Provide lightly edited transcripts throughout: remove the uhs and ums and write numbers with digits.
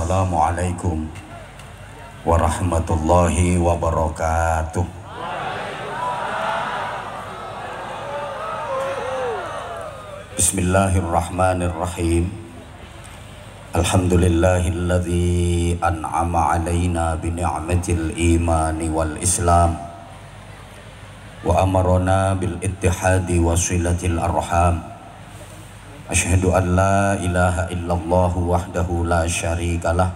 Assalamualaikum warahmatullahi wabarakatuh. Bismillahirrahmanirrahim. Alhamdulillahilladzi an'ama alaina bi ni'matil imani wal islam wa amarona bil ittihadi wa silatil arham. Asyhadu an la ilaha illallah wahdahu la syarikalah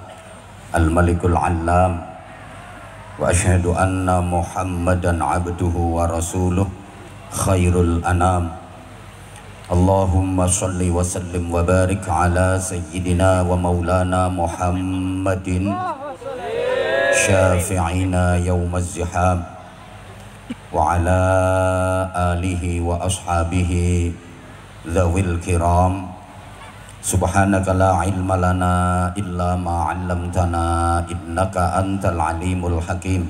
al-malikul allam wa asyhadu anna muhammadan abduhu wa rasuluh khairul anam. Allahumma salli wa sallim wa barik ala sayyidina wa maulana muhammadin syafi'ina yawmaz ziham wa ala alihi wa ashabihi dzawil kiram. Subhanaka la ilma lana illa ma 'allamtana innaka antal alimul hakim.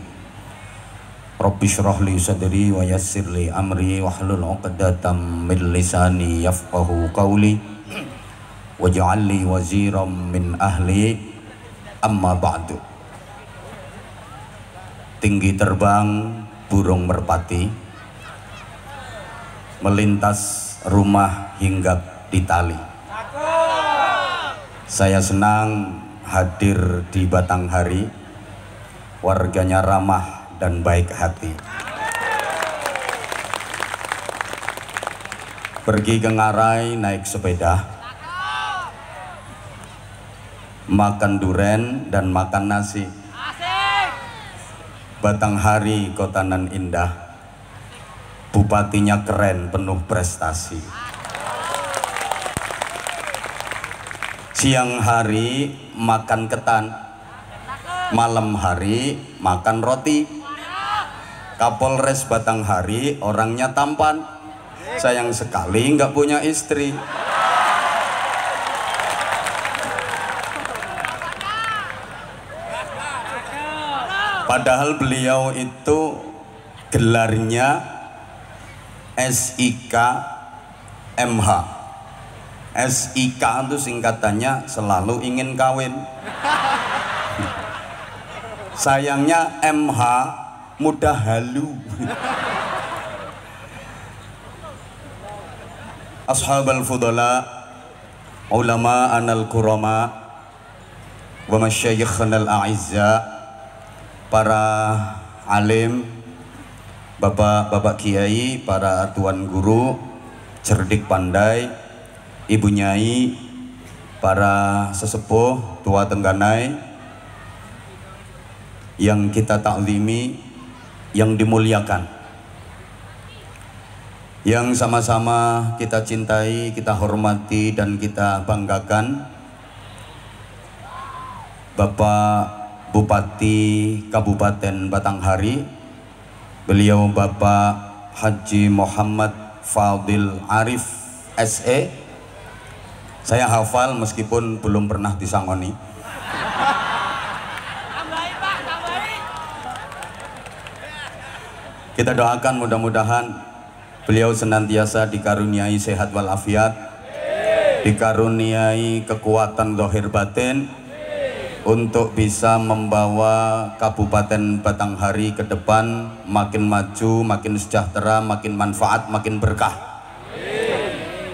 Rabbi shrah li sadri wa yassir li amri wahlul 'uqdatam min lisani yafqahu qawli waj'al li waziran min ahli. Amma ba'du. Tinggi terbang burung merpati, melintas rumah hinggap di tali. Saya senang hadir di Batanghari, warganya ramah dan baik hati. Pergi ke Ngarai naik sepeda, makan duren dan makan nasi. Batanghari kota nan indah, bupatinya keren, penuh prestasi. Siang hari makan ketan, malam hari makan roti. Kapolres Batanghari orangnya tampan, sayang sekali nggak punya istri. Padahal beliau itu gelarnya SIK MH. SIK itu singkatannya selalu ingin kawin. Sayangnya MH mudah halu. Ashabal fudala, ulama anal kurama, wa masyayikhna al a'izza, para alim, bapak-bapak kiai, para tuan guru, cerdik pandai, ibu nyai, para sesepuh, tua tengganai yang kita taklimi, yang dimuliakan, yang sama-sama kita cintai, kita hormati dan kita banggakan. Bapak Bupati Kabupaten Batanghari, beliau Bapak Haji Muhammad Fadil Arif SE. Saya hafal meskipun belum pernah disangoni. Kita doakan mudah-mudahan beliau senantiasa dikaruniai sehat walafiat, dikaruniai kekuatan zahir batin untuk bisa membawa Kabupaten Batanghari ke depan makin maju, makin sejahtera, makin manfaat, makin berkah.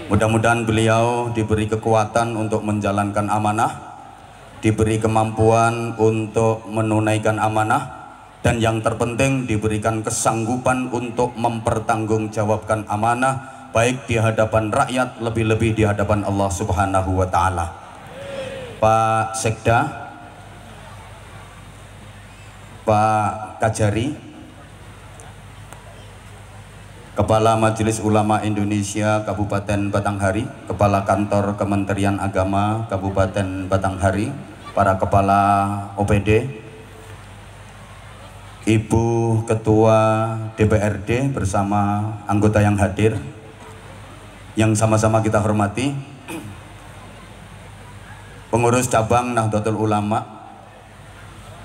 Mudah-mudahan beliau diberi kekuatan untuk menjalankan amanah, diberi kemampuan untuk menunaikan amanah, dan yang terpenting diberikan kesanggupan untuk mempertanggungjawabkan amanah, baik di hadapan rakyat, lebih-lebih di hadapan Allah Subhanahu wa Ta'ala. Pak Sekda, Pak Kajari, Kepala Majelis Ulama Indonesia Kabupaten Batanghari, Kepala Kantor Kementerian Agama Kabupaten Batanghari, para Kepala OPD, Ibu Ketua DPRD bersama anggota yang hadir, yang sama-sama kita hormati, pengurus cabang Nahdlatul Ulama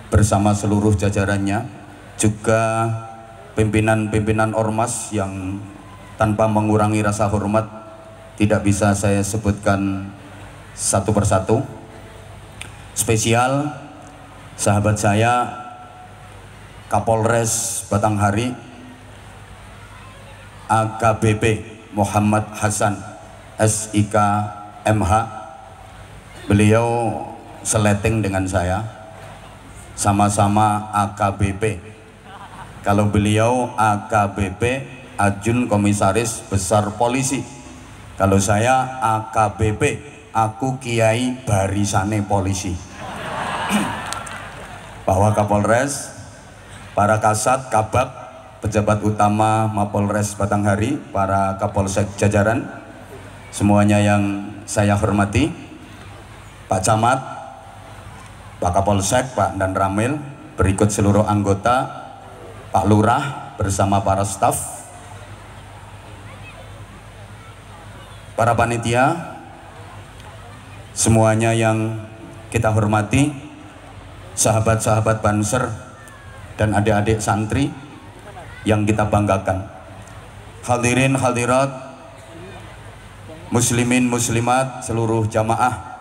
bersama seluruh jajarannya, juga pimpinan-pimpinan ormas yang tanpa mengurangi rasa hormat tidak bisa saya sebutkan satu persatu. spesial sahabat saya Kapolres Batanghari AKBP Muhammad Hasan SIK MH. Beliau seleting dengan saya, sama-sama AKBP. Kalau beliau AKBP Ajun Komisaris Besar Polisi, kalau saya AKBP, aku Kiai Barisane Polisi. Bahwa Kapolres, para Kasat, Kabak, pejabat utama Mapolres Batanghari, para Kapolsek jajaran, semuanya yang saya hormati, Pak Camat, Pak Kapolsek, Pak Dan Ramil, berikut seluruh anggota, Pak Lurah bersama para staf, para panitia, semuanya yang kita hormati, sahabat-sahabat Banser dan adik-adik santri yang kita banggakan, hadirin hadirat, muslimin muslimat, seluruh jamaah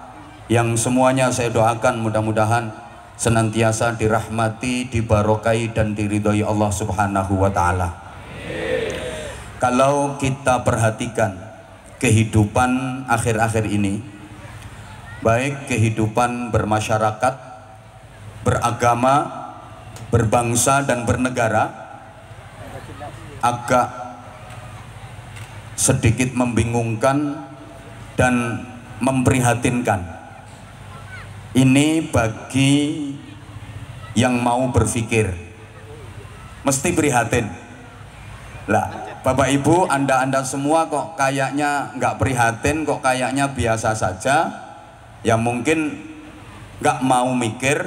yang semuanya saya doakan mudah-mudahan senantiasa dirahmati, dibarokai dan diridhoi Allah Subhanahu wa taala. Kalau kita perhatikan kehidupan akhir-akhir ini, baik kehidupan bermasyarakat, beragama, berbangsa dan bernegara, agak sedikit membingungkan dan memprihatinkan. Ini bagi yang mau berpikir mesti prihatin. Lah, Bapak Ibu, anda semua kok kayaknya nggak prihatin, kok kayaknya biasa saja. Ya mungkin nggak mau mikir,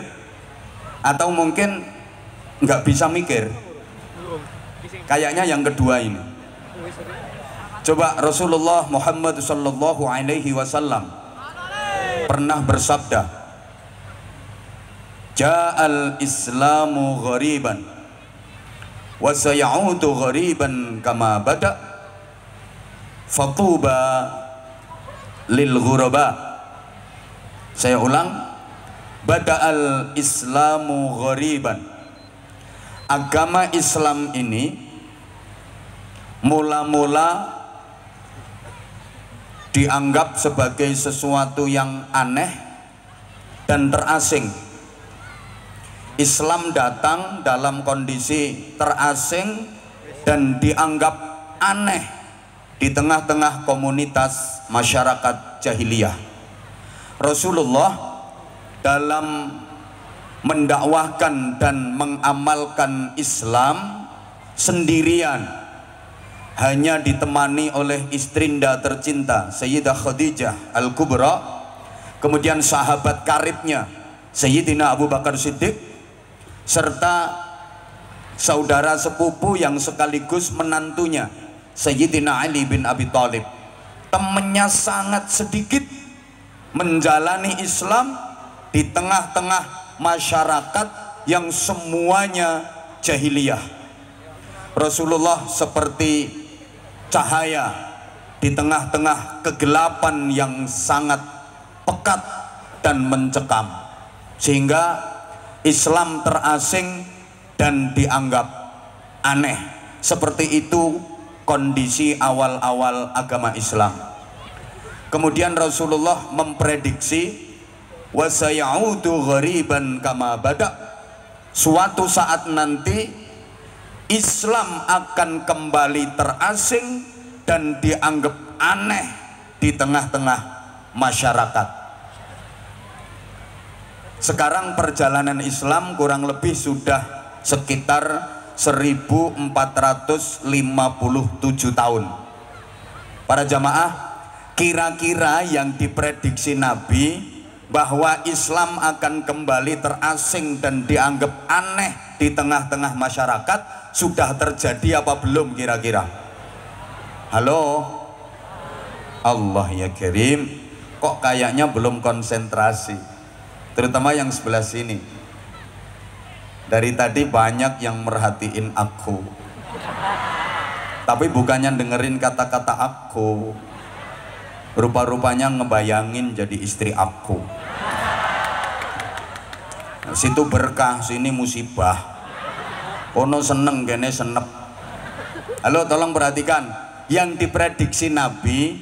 atau mungkin nggak bisa mikir. Kayaknya yang kedua ini. Coba Rasulullah Muhammad sallallahu alaihi wasallam pernah bersabda, Ja'al Islamu ghariban wa sayaudu ghariban kama bada fatuba lil ghuraba. Saya ulang, bada'al Islamu ghariban. Agama Islam ini mula-mula dianggap sebagai sesuatu yang aneh dan terasing. Islam datang dalam kondisi terasing dan dianggap aneh di tengah-tengah komunitas masyarakat jahiliyah. Rasulullah dalam mendakwahkan dan mengamalkan Islam sendirian, hanya ditemani oleh istrinda tercinta Sayyidah Khadijah Al-Kubra, kemudian sahabat karibnya Sayyidina Abu Bakar Siddiq, serta saudara sepupu yang sekaligus menantunya Sayyidina Ali bin Abi Thalib. Temannya sangat sedikit menjalani Islam di tengah-tengah masyarakat yang semuanya jahiliyah. Rasulullah seperti cahaya di tengah-tengah kegelapan yang sangat pekat dan mencekam, sehingga Islam terasing dan dianggap aneh. Seperti itu kondisi awal-awal agama Islam. Kemudian Rasulullah memprediksi wa sayaudu ghariban kama bada. Suatu saat nanti Islam akan kembali terasing dan dianggap aneh di tengah-tengah masyarakat. Sekarang perjalanan Islam kurang lebih sudah sekitar 1457 tahun. Para jamaah, kira-kira yang diprediksi Nabi bahwa Islam akan kembali terasing dan dianggap aneh di tengah-tengah masyarakat sudah terjadi apa belum kira-kira? Halo? Allah ya Karim, kok kayaknya belum konsentrasi, terutama yang sebelah sini. Dari tadi banyak yang merhatiin aku, tapi bukannya dengerin kata-kata aku, rupa-rupanya ngebayangin jadi istri aku. Situ berkah, sini musibah. Ono seneng, kene senep. Halo, tolong perhatikan. Yang diprediksi Nabi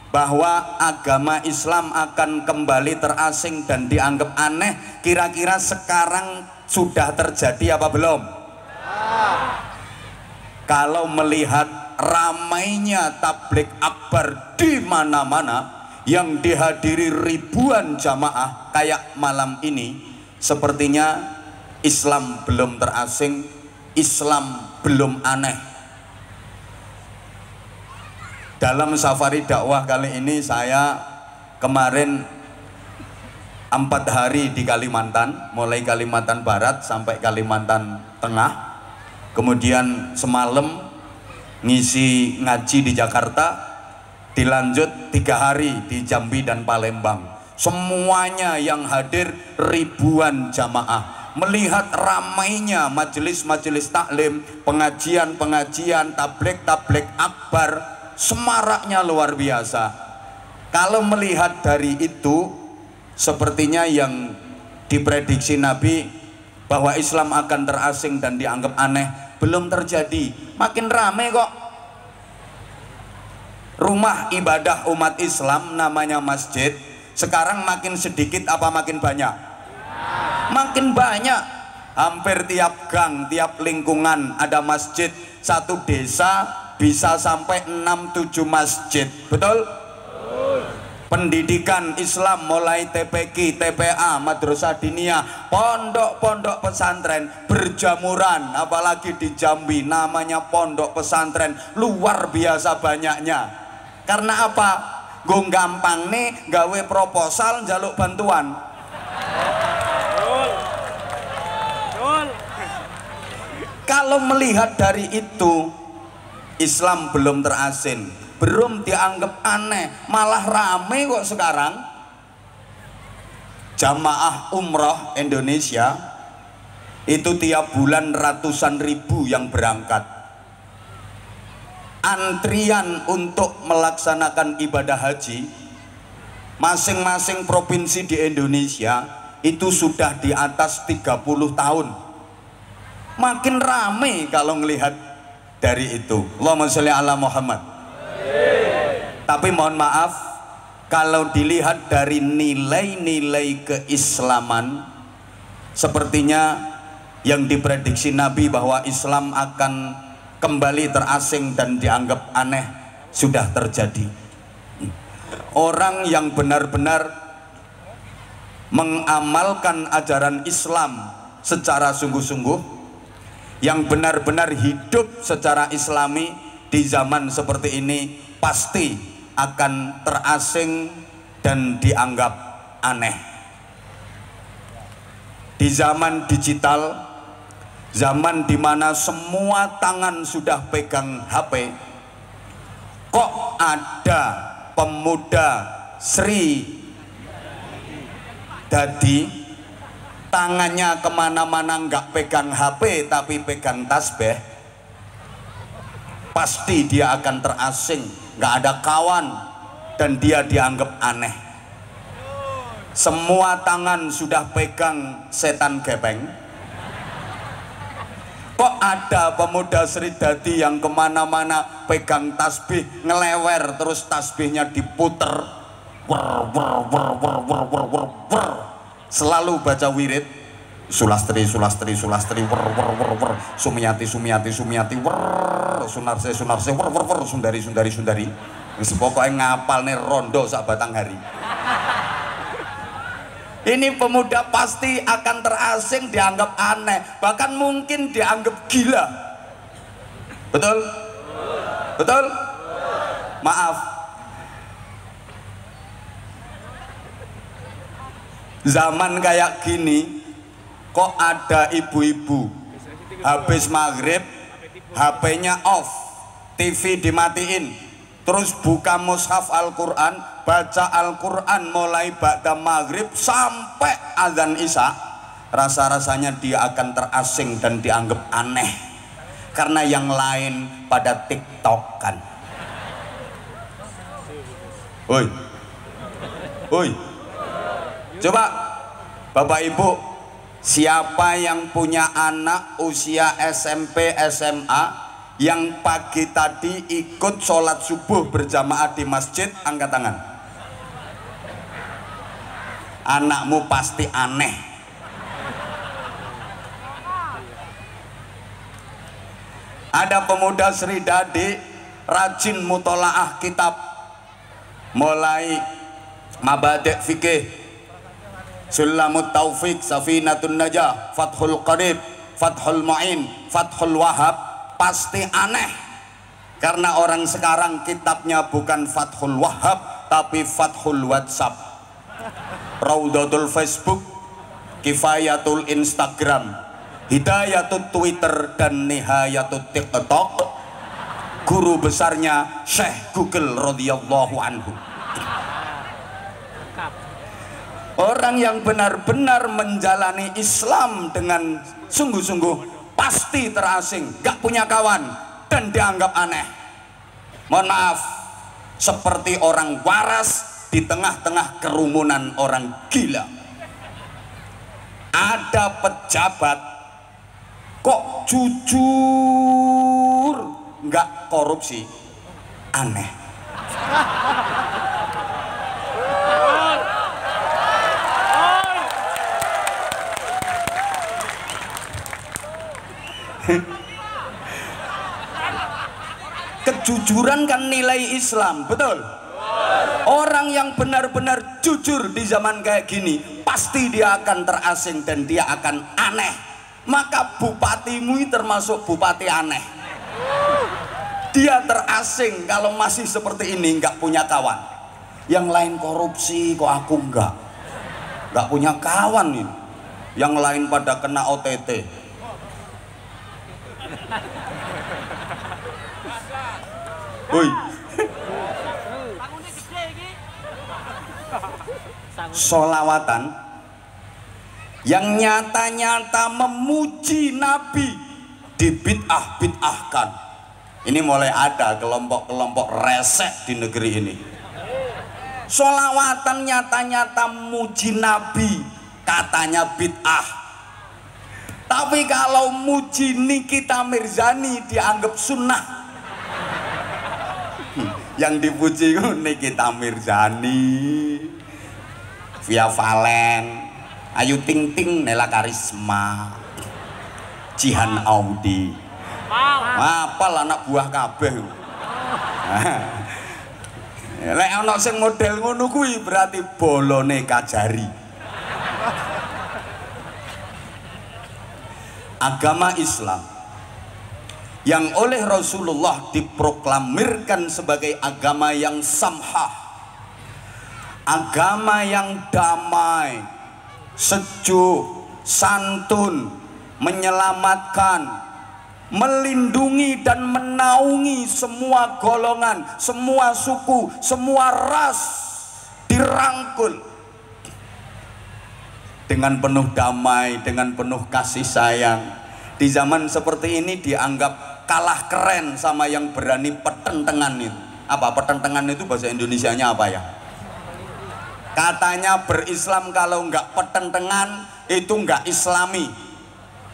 bahwa agama Islam akan kembali terasing dan dianggap aneh, kira-kira sekarang sudah terjadi apa belum? Kalau melihat ramainya tabligh akbar di mana-mana yang dihadiri ribuan jamaah kayak malam ini, sepertinya Islam belum terasing, Islam belum aneh. Dalam safari dakwah kali ini saya kemarin 4 hari di Kalimantan, mulai Kalimantan Barat sampai Kalimantan Tengah. Kemudian semalam ngisi ngaji di Jakarta, dilanjut 3 hari di Jambi dan Palembang. Semuanya yang hadir ribuan jamaah. Melihat ramainya majelis-majelis taklim, pengajian-pengajian, tabligh akbar, semaraknya luar biasa. Kalau melihat dari itu, sepertinya yang diprediksi Nabi bahwa Islam akan terasing dan dianggap aneh belum terjadi. Makin ramai kok. Rumah ibadah umat Islam namanya masjid, sekarang makin sedikit apa makin banyak? Makin banyak. Hampir tiap gang, tiap lingkungan ada masjid. Satu desa bisa sampai 6-7 masjid. Betul? Pendidikan Islam mulai TPQ, TPA, madrasah diniyah, pondok-pondok pesantren berjamuran, apalagi di Jambi namanya pondok pesantren, luar biasa banyaknya. Karena apa? Gue gampang nih gawe proposal njaluk bantuan. Kalau melihat dari itu, Islam belum terasing, belum dianggap aneh, malah rame kok sekarang. Jamaah umroh Indonesia itu tiap bulan ratusan ribu yang berangkat. Antrian untuk melaksanakan ibadah haji masing-masing provinsi di Indonesia itu sudah di atas 30 tahun. Makin rame kalau melihat dari itu. Allahumma sholli ala Muhammad. Tapi mohon maaf, kalau dilihat dari nilai-nilai keislaman, sepertinya yang diprediksi Nabi bahwa Islam akan kembali terasing dan dianggap aneh sudah terjadi. Orang yang benar-benar mengamalkan ajaran Islam secara sungguh-sungguh, yang benar-benar hidup secara Islami di zaman seperti ini, pasti akan terasing dan dianggap aneh. Di zaman digital, zaman dimana semua tangan sudah pegang HP, kok ada pemuda Sri Dadi tangannya kemana-mana nggak pegang HP tapi pegang tasbih, pasti dia akan terasing, nggak ada kawan, dan dia dianggap aneh. Semua tangan sudah pegang setan gepeng, kok ada pemuda Sri Dadi yang kemana-mana pegang tasbih, ngelewer terus tasbihnya diputer, selalu baca wirid, Sulastri, Sulastri, Sulastri, Sumiyati, Sumiyati, Sumiyati, Sunarse, Sunarse, Sundari, Sundari, Sundari. Pokoknya ngapal nih rondo sak batang hari. Ini pemuda pasti akan terasing, dianggap aneh, bahkan mungkin dianggap gila. Betul? Betul? Maaf, zaman kayak gini kok ada ibu-ibu habis maghrib HP-nya off, TV dimatiin, terus buka mushaf Al-Quran, baca Al-Quran mulai ba'da maghrib sampai azan isya. Rasa-rasanya dia akan terasing dan dianggap aneh karena yang lain pada tiktokan. Oi, oi, coba Bapak Ibu Siapa yang punya anak usia SMP, SMA yang pagi tadi ikut sholat subuh berjamaah di masjid, angkat tangan. Anakmu pasti aneh. Ada pemuda Sri Dadi rajin mutolaah kitab, mulai Mabadi' Fikih, Sulamut Taufik, Safinatun Najah, Fathul Qarib, Fathul Mu'in, Fathul Wahab. Pasti aneh karena orang sekarang kitabnya bukan Fathul Wahab tapi Fathul WhatsApp, Raudatul Facebook, Kifayatul Instagram, Hidayatul Twitter, dan Nihayatul TikTok. Guru besarnya Syekh Google radhiyallahu anhu. Orang yang benar-benar menjalani Islam dengan sungguh-sungguh pasti terasing, gak punya kawan, dan dianggap aneh. Mohon maaf, seperti orang waras di tengah-tengah kerumunan orang gila. Ada pejabat kok jujur, gak korupsi, aneh. Kejujuran kan nilai Islam, betul? Orang yang benar-benar jujur di zaman kayak gini pasti dia akan terasing dan dia akan aneh. Maka bupatimu termasuk bupati aneh. Dia terasing kalau masih seperti ini, nggak punya kawan. Yang lain korupsi kok aku nggak punya kawan ini. Yang lain pada kena OTT. Woi. Sholawatan yang nyata-nyata memuji Nabi dibid'ah-bid'ahkan. Ini mulai ada kelompok-kelompok resek di negeri ini. Sholawatan nyata-nyata muji Nabi katanya bid'ah. Tapi kalau muji Nikita Mirzani dianggap sunnah. Yang dipuji Nikita Mirzani, Via Valen, Ayu Ting Ting, Nela Karisma, Jihan Audi. Apal anak buah kabeh. Lek ana sing model ngono kuwi berarti bolone Kajari. Agama Islam yang oleh Rasulullah diproklamirkan sebagai agama yang samhah, agama yang damai, sejuk, santun, menyelamatkan, melindungi dan menaungi semua golongan, semua suku, semua ras, dirangkul dengan penuh damai, dengan penuh kasih sayang. Di zaman seperti ini dianggap kalah keren sama yang berani petentengan itu. Apa petentengan itu bahasa Indonesianya apa ya? Katanya berislam kalau nggak petentengan itu nggak islami.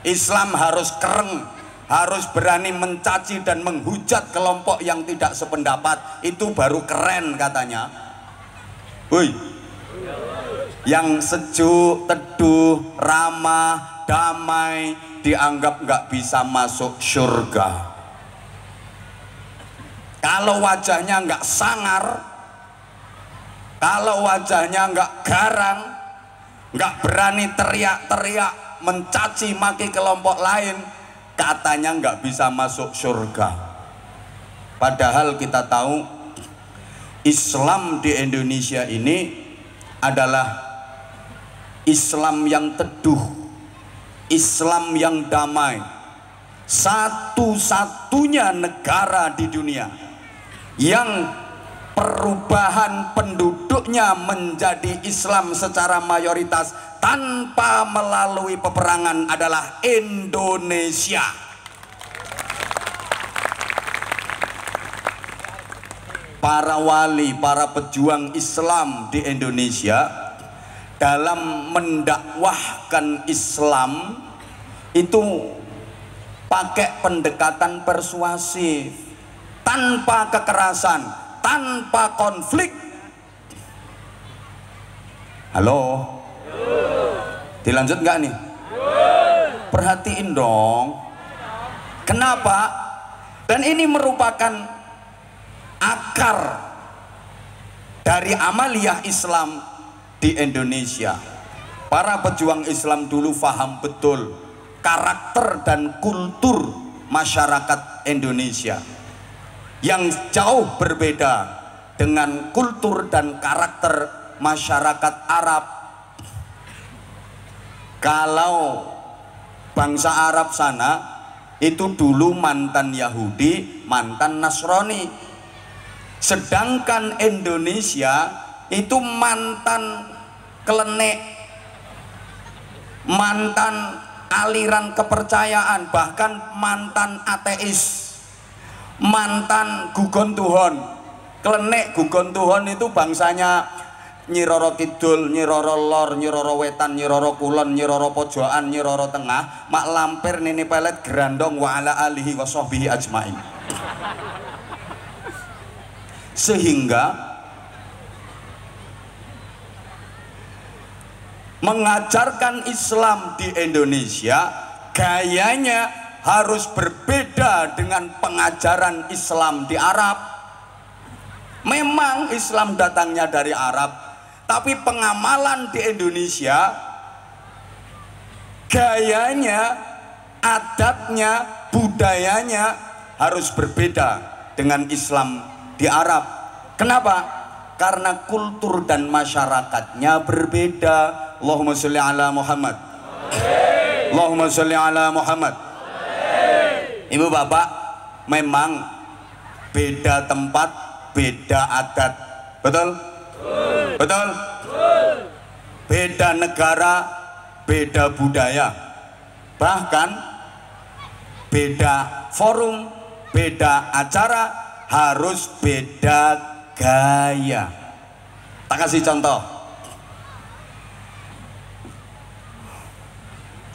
Islam harus kereng, harus berani mencaci dan menghujat kelompok yang tidak sependapat, itu baru keren katanya. Woi, yang sejuk, teduh, ramah, damai dianggap nggak bisa masuk surga. Kalau wajahnya nggak sangar, kalau wajahnya nggak garang, nggak berani teriak-teriak mencaci maki kelompok lain, katanya nggak bisa masuk surga. Padahal kita tahu Islam di Indonesia ini adalah Islam yang teduh, Islam yang damai, satu-satunya negara di dunia yang perubahan penduduknya menjadi Islam secara mayoritas tanpa melalui peperangan adalah Indonesia. Para wali, para pejuang Islam di Indonesia dalam mendakwahkan Islam itu pakai pendekatan persuasif, tanpa kekerasan, tanpa konflik. Halo, dilanjut nggak nih? Perhatiin dong. Kenapa? Dan ini merupakan akar dari amaliyah Islam di Indonesia. Para pejuang Islam dulu paham betul karakter dan kultur masyarakat Indonesia yang jauh berbeda dengan kultur dan karakter masyarakat Arab. Kalau bangsa Arab sana itu dulu mantan Yahudi, mantan Nasrani. Sedangkan Indonesia itu mantan kelenek, mantan aliran kepercayaan, bahkan mantan ateis, mantan gugon Tuhan. Kelenek gugon Tuhan itu bangsanya Nyi Roro Kidul, Nyi Roro Lor, Nyi Roro Wetan, Nyi Roro Kulon, Nyi Roro Pojokan, Nyi Roro Tengah, mak lampir nini pelet gerandong wa ala alihi wa sahbihi ajmain. Sehingga mengajarkan Islam di Indonesia gayanya harus berbeda dengan pengajaran Islam di Arab. Memang Islam datangnya dari Arab, tapi pengamalan di Indonesia gayanya, adatnya, budayanya harus berbeda dengan Islam di Arab. Kenapa? Karena kultur dan masyarakatnya berbeda. Allahumma sholli ala Muhammad. Allahumma sholli ala Muhammad. Ibu bapak, memang beda tempat, beda adat. Betul? Betul? Beda negara, beda budaya, bahkan beda forum, beda acara, harus beda gaya. Tak kasih contoh.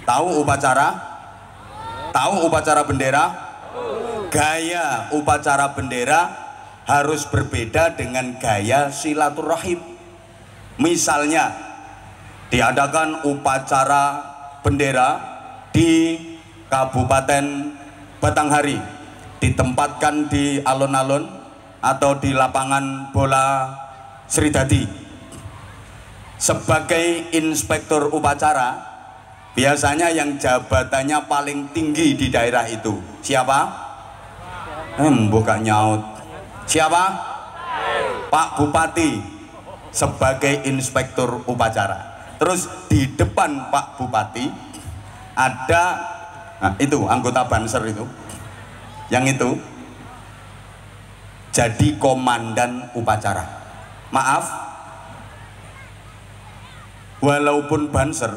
Tahu upacara? Tahu upacara bendera? Gaya upacara bendera harus berbeda dengan gaya silaturahim. Misalnya diadakan upacara bendera di Kabupaten Batanghari, ditempatkan di alun-alun atau di lapangan bola Sridadi. Sebagai inspektur upacara, biasanya yang jabatannya paling tinggi di daerah itu siapa? Bukan nyaut. Siapa? Pak Bupati sebagai inspektur upacara. Terus di depan Pak Bupati ada, nah itu anggota Banser itu, yang itu jadi komandan upacara. Maaf, walaupun Banser,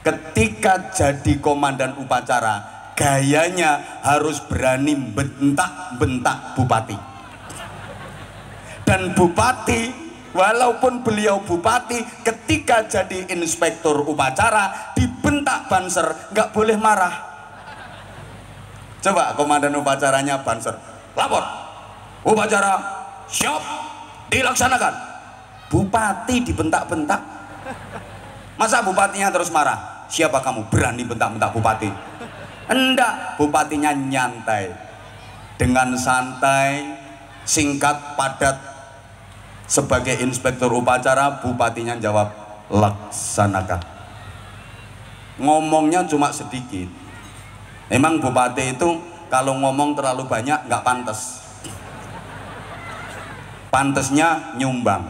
ketika jadi komandan upacara gayanya harus berani bentak-bentak bupati. Dan bupati, walaupun beliau bupati, ketika jadi inspektur upacara dibentak Banser, nggak boleh marah. Coba komandan upacaranya Banser, lapor, upacara siap dilaksanakan. Bupati dibentak-bentak, masa bupatinya terus marah? Siapa kamu berani bentak-bentak bupati? Enggak, bupatinya nyantai, dengan santai, singkat, padat. Sebagai inspektur upacara, bupatinya jawab laksanakan. Ngomongnya cuma sedikit. Emang bupati itu kalau ngomong terlalu banyak nggak pantas. Pantesnya nyumbang.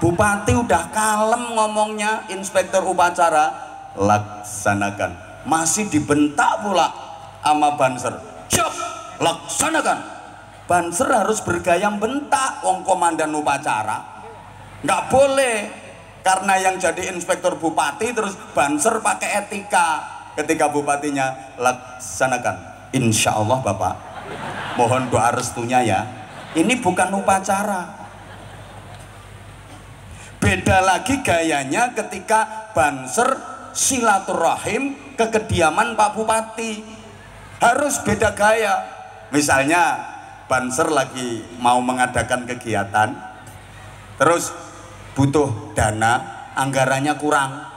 Bupati udah kalem ngomongnya, inspektur upacara laksanakan, masih dibentak pula sama Banser. Siap, laksanakan. Banser harus bergaya bentak wong komandan upacara. Nggak boleh, karena yang jadi inspektur bupati terus Banser pakai etika ketika bupatinya laksanakan. Insya Allah Bapak, mohon doa restunya ya. Ini bukan upacara. Beda lagi gayanya ketika banser silaturahim ke kediaman Pak Bupati. Harus beda gaya. Misalnya banser lagi mau mengadakan kegiatan, terus butuh dana, anggarannya kurang,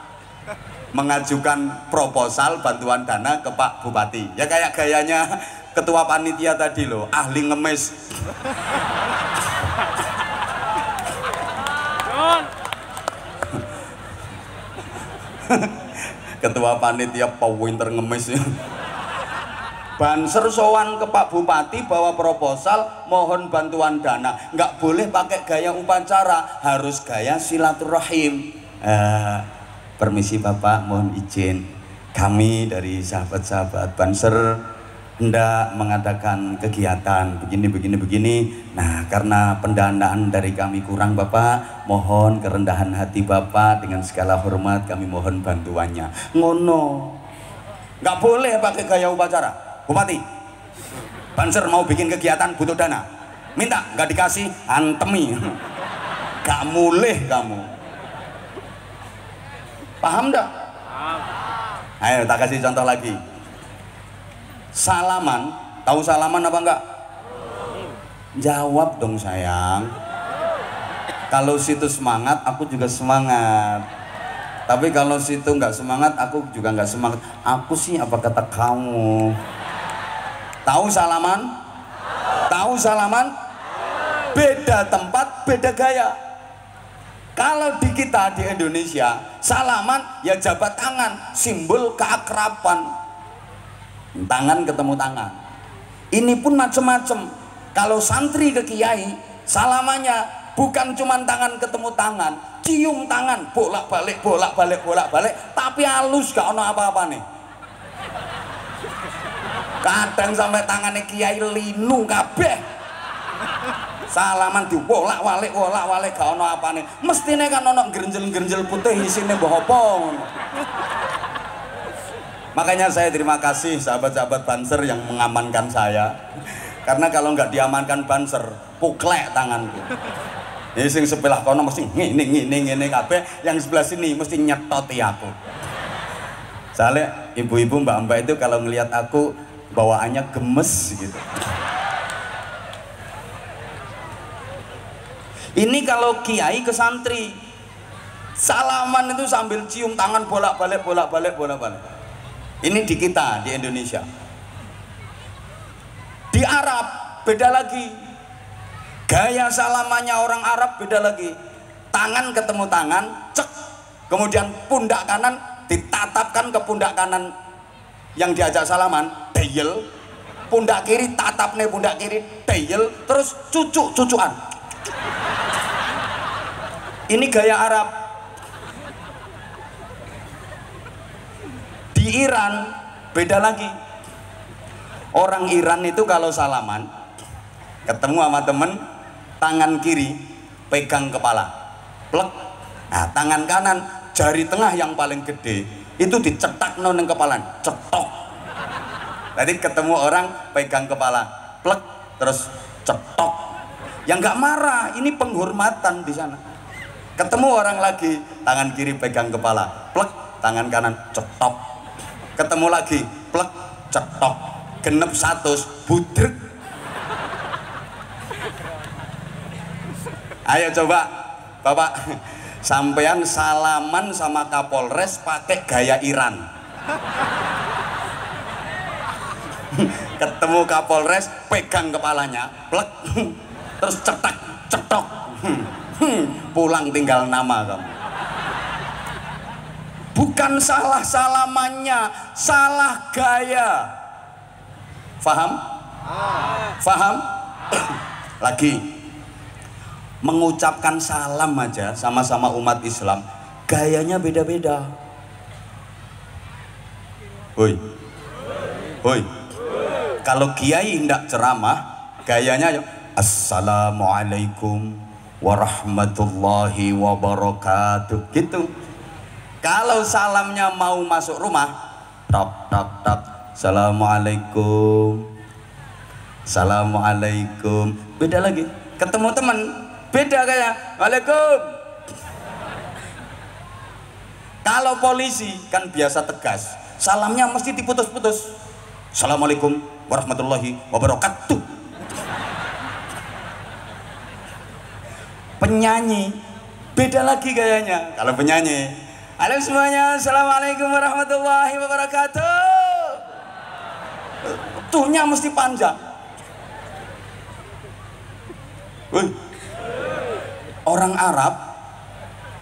mengajukan proposal bantuan dana ke Pak Bupati. Ya kayak gayanya ketua panitia tadi loh, ahli ngemis. Ketua panitia pewinter ngemis. Banser sowan ke Pak Bupati bawa proposal mohon bantuan dana, nggak boleh pakai gaya upacara, harus gaya silaturahim. Permisi Bapak, mohon izin, kami dari sahabat-sahabat Banser hendak mengadakan kegiatan begini. Nah, karena pendanaan dari kami kurang Bapak, mohon kerendahan hati Bapak, dengan segala hormat kami mohon bantuannya. Ngono, nggak boleh pakai gaya upacara. Bupati, Banser mau bikin kegiatan butuh dana, minta nggak dikasih, antemi. Gak mulih kamu. Paham dah? Ayo tak kasih contoh lagi. Salaman, tahu salaman apa enggak? Jawab dong sayang. Kalau situ semangat, aku juga semangat. Tapi kalau situ nggak semangat, aku juga nggak semangat. Aku sih apa kata kamu? Tahu salaman? Tahu salaman? Beda tempat, beda gaya. Kalau di kita di Indonesia, salaman ya jabat tangan, simbol keakraban. Tangan ketemu tangan. Ini pun macem-macem. Kalau santri ke kiai, salamannya bukan cuma tangan ketemu tangan, cium tangan, bolak-balik, tapi halus, gak ono apa-apa nih. Kadang sampai tangannya kiai linu kabeh. Salaman diwolak-walik gak ono apane. Mestine kan ono grenjel-grenjel putih isine mbah apa. Makanya saya terima kasih sahabat-sahabat Banser yang mengamankan saya. Karena kalau nggak diamankan Banser, puklek tanganku. Ini sing sebelah kono mesti ngene kabeh, yang sebelah sini mesti nyetoti aku. Soalnya ibu-ibu mbak-mbak itu kalau ngelihat aku bawaannya gemes gitu. Ini kalau kiai ke santri, salaman itu sambil cium tangan bolak-balik. Ini di kita di Indonesia. Di Arab beda lagi. Gaya salamannya orang Arab beda lagi. Tangan ketemu tangan, cek. Kemudian pundak kanan ditatapkan ke pundak kanan yang diajak salaman, deyel. Pundak kiri tatap nih pundak kiri, deyel. Terus cucuan. Ini gaya Arab. Di Iran beda lagi. Orang Iran itu kalau salaman ketemu sama temen, tangan kiri pegang kepala, plek. Nah, tangan kanan jari tengah yang paling gede itu dicetak nang kepala, cetok. Tadi ketemu orang pegang kepala, plek, terus cetok. Yang nggak marah, ini penghormatan di sana. Ketemu orang lagi, tangan kiri pegang kepala, plek, tangan kanan cetok. Ketemu lagi, plek, cetok. Genep 100, budrek. Ayo coba, Bapak, sampean salaman sama Kapolres pakai gaya Iran. Ketemu Kapolres, pegang kepalanya, plek, terus cetok. Pulang tinggal nama kamu. Bukan salah salamannya, salah gaya. Faham? Faham? Lagi, mengucapkan salam aja sama-sama umat Islam, gayanya beda-beda. Hoi. Kalau kiai hendak ceramah, gayanya Assalamualaikum warahmatullahi wabarakatuh gitu. Kalau salamnya mau masuk rumah, tok. Assalamualaikum. Assalamualaikum. Beda lagi. Ketemu teman, beda kayak Waalaikum. Kalau polisi kan biasa tegas, salamnya mesti diputus-putus. Assalamualaikum warahmatullahi wabarakatuh. Penyanyi beda lagi kayaknya. Kalau penyanyi, halo semuanya, assalamualaikum warahmatullahi wabarakatuh. Tuhnya mesti panjang. Orang Arab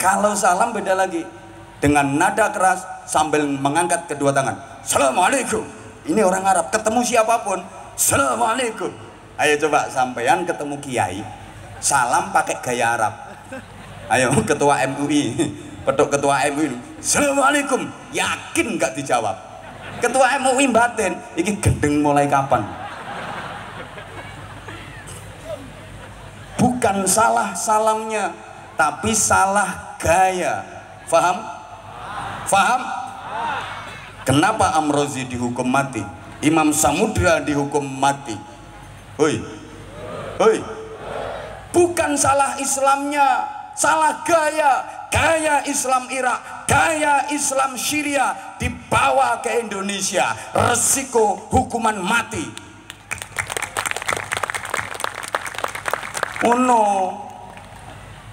kalau salam beda lagi, dengan nada keras sambil mengangkat kedua tangan. Assalamualaikum. Ini orang Arab, ketemu siapapun assalamualaikum. Ayo coba sampean ketemu kiai, salam pakai gaya Arab. Ayo ketua MUI, petuk ketua MUI, assalamualaikum. Yakin nggak dijawab? Ketua MUI batin, ini gendeng mulai kapan? Bukan salah salamnya, tapi salah gaya. Faham? Faham? Kenapa Amrozi dihukum mati? Imam Samudra dihukum mati. Hoi, hoi. Bukan salah Islamnya, salah gaya. Gaya Islam Irak, gaya Islam Syria dibawa ke Indonesia, resiko hukuman mati. Oh no.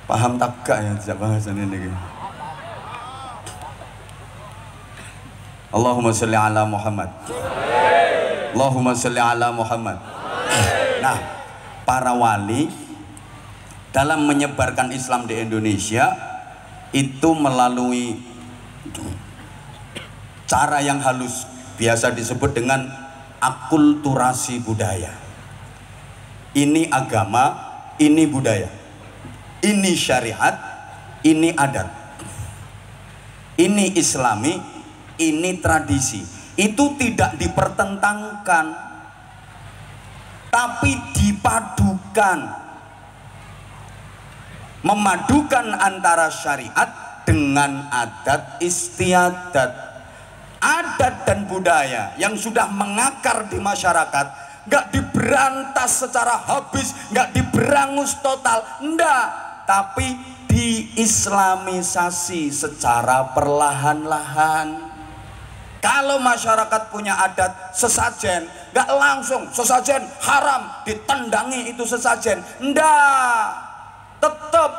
Paham tak gak ya sejak bahasan ini? Allahumma sholli ala Muhammad. Allahumma sholli ala Muhammad. Nah, para wali dalam menyebarkan Islam di Indonesia itu melalui cara yang halus, biasa disebut dengan akulturasi budaya. Ini agama, ini budaya, ini syariat, ini adat, ini islami, ini tradisi. Itu tidak dipertentangkan, tapi dipadukan, memadukan antara syariat dengan adat istiadat. Adat dan budaya yang sudah mengakar di masyarakat nggak diberantas secara habis, nggak diberangus total, enggak, tapi diislamisasi secara perlahan-lahan. Kalau masyarakat punya adat sesajen, nggak langsung sesajen haram ditendangi itu sesajen, enggak, tetap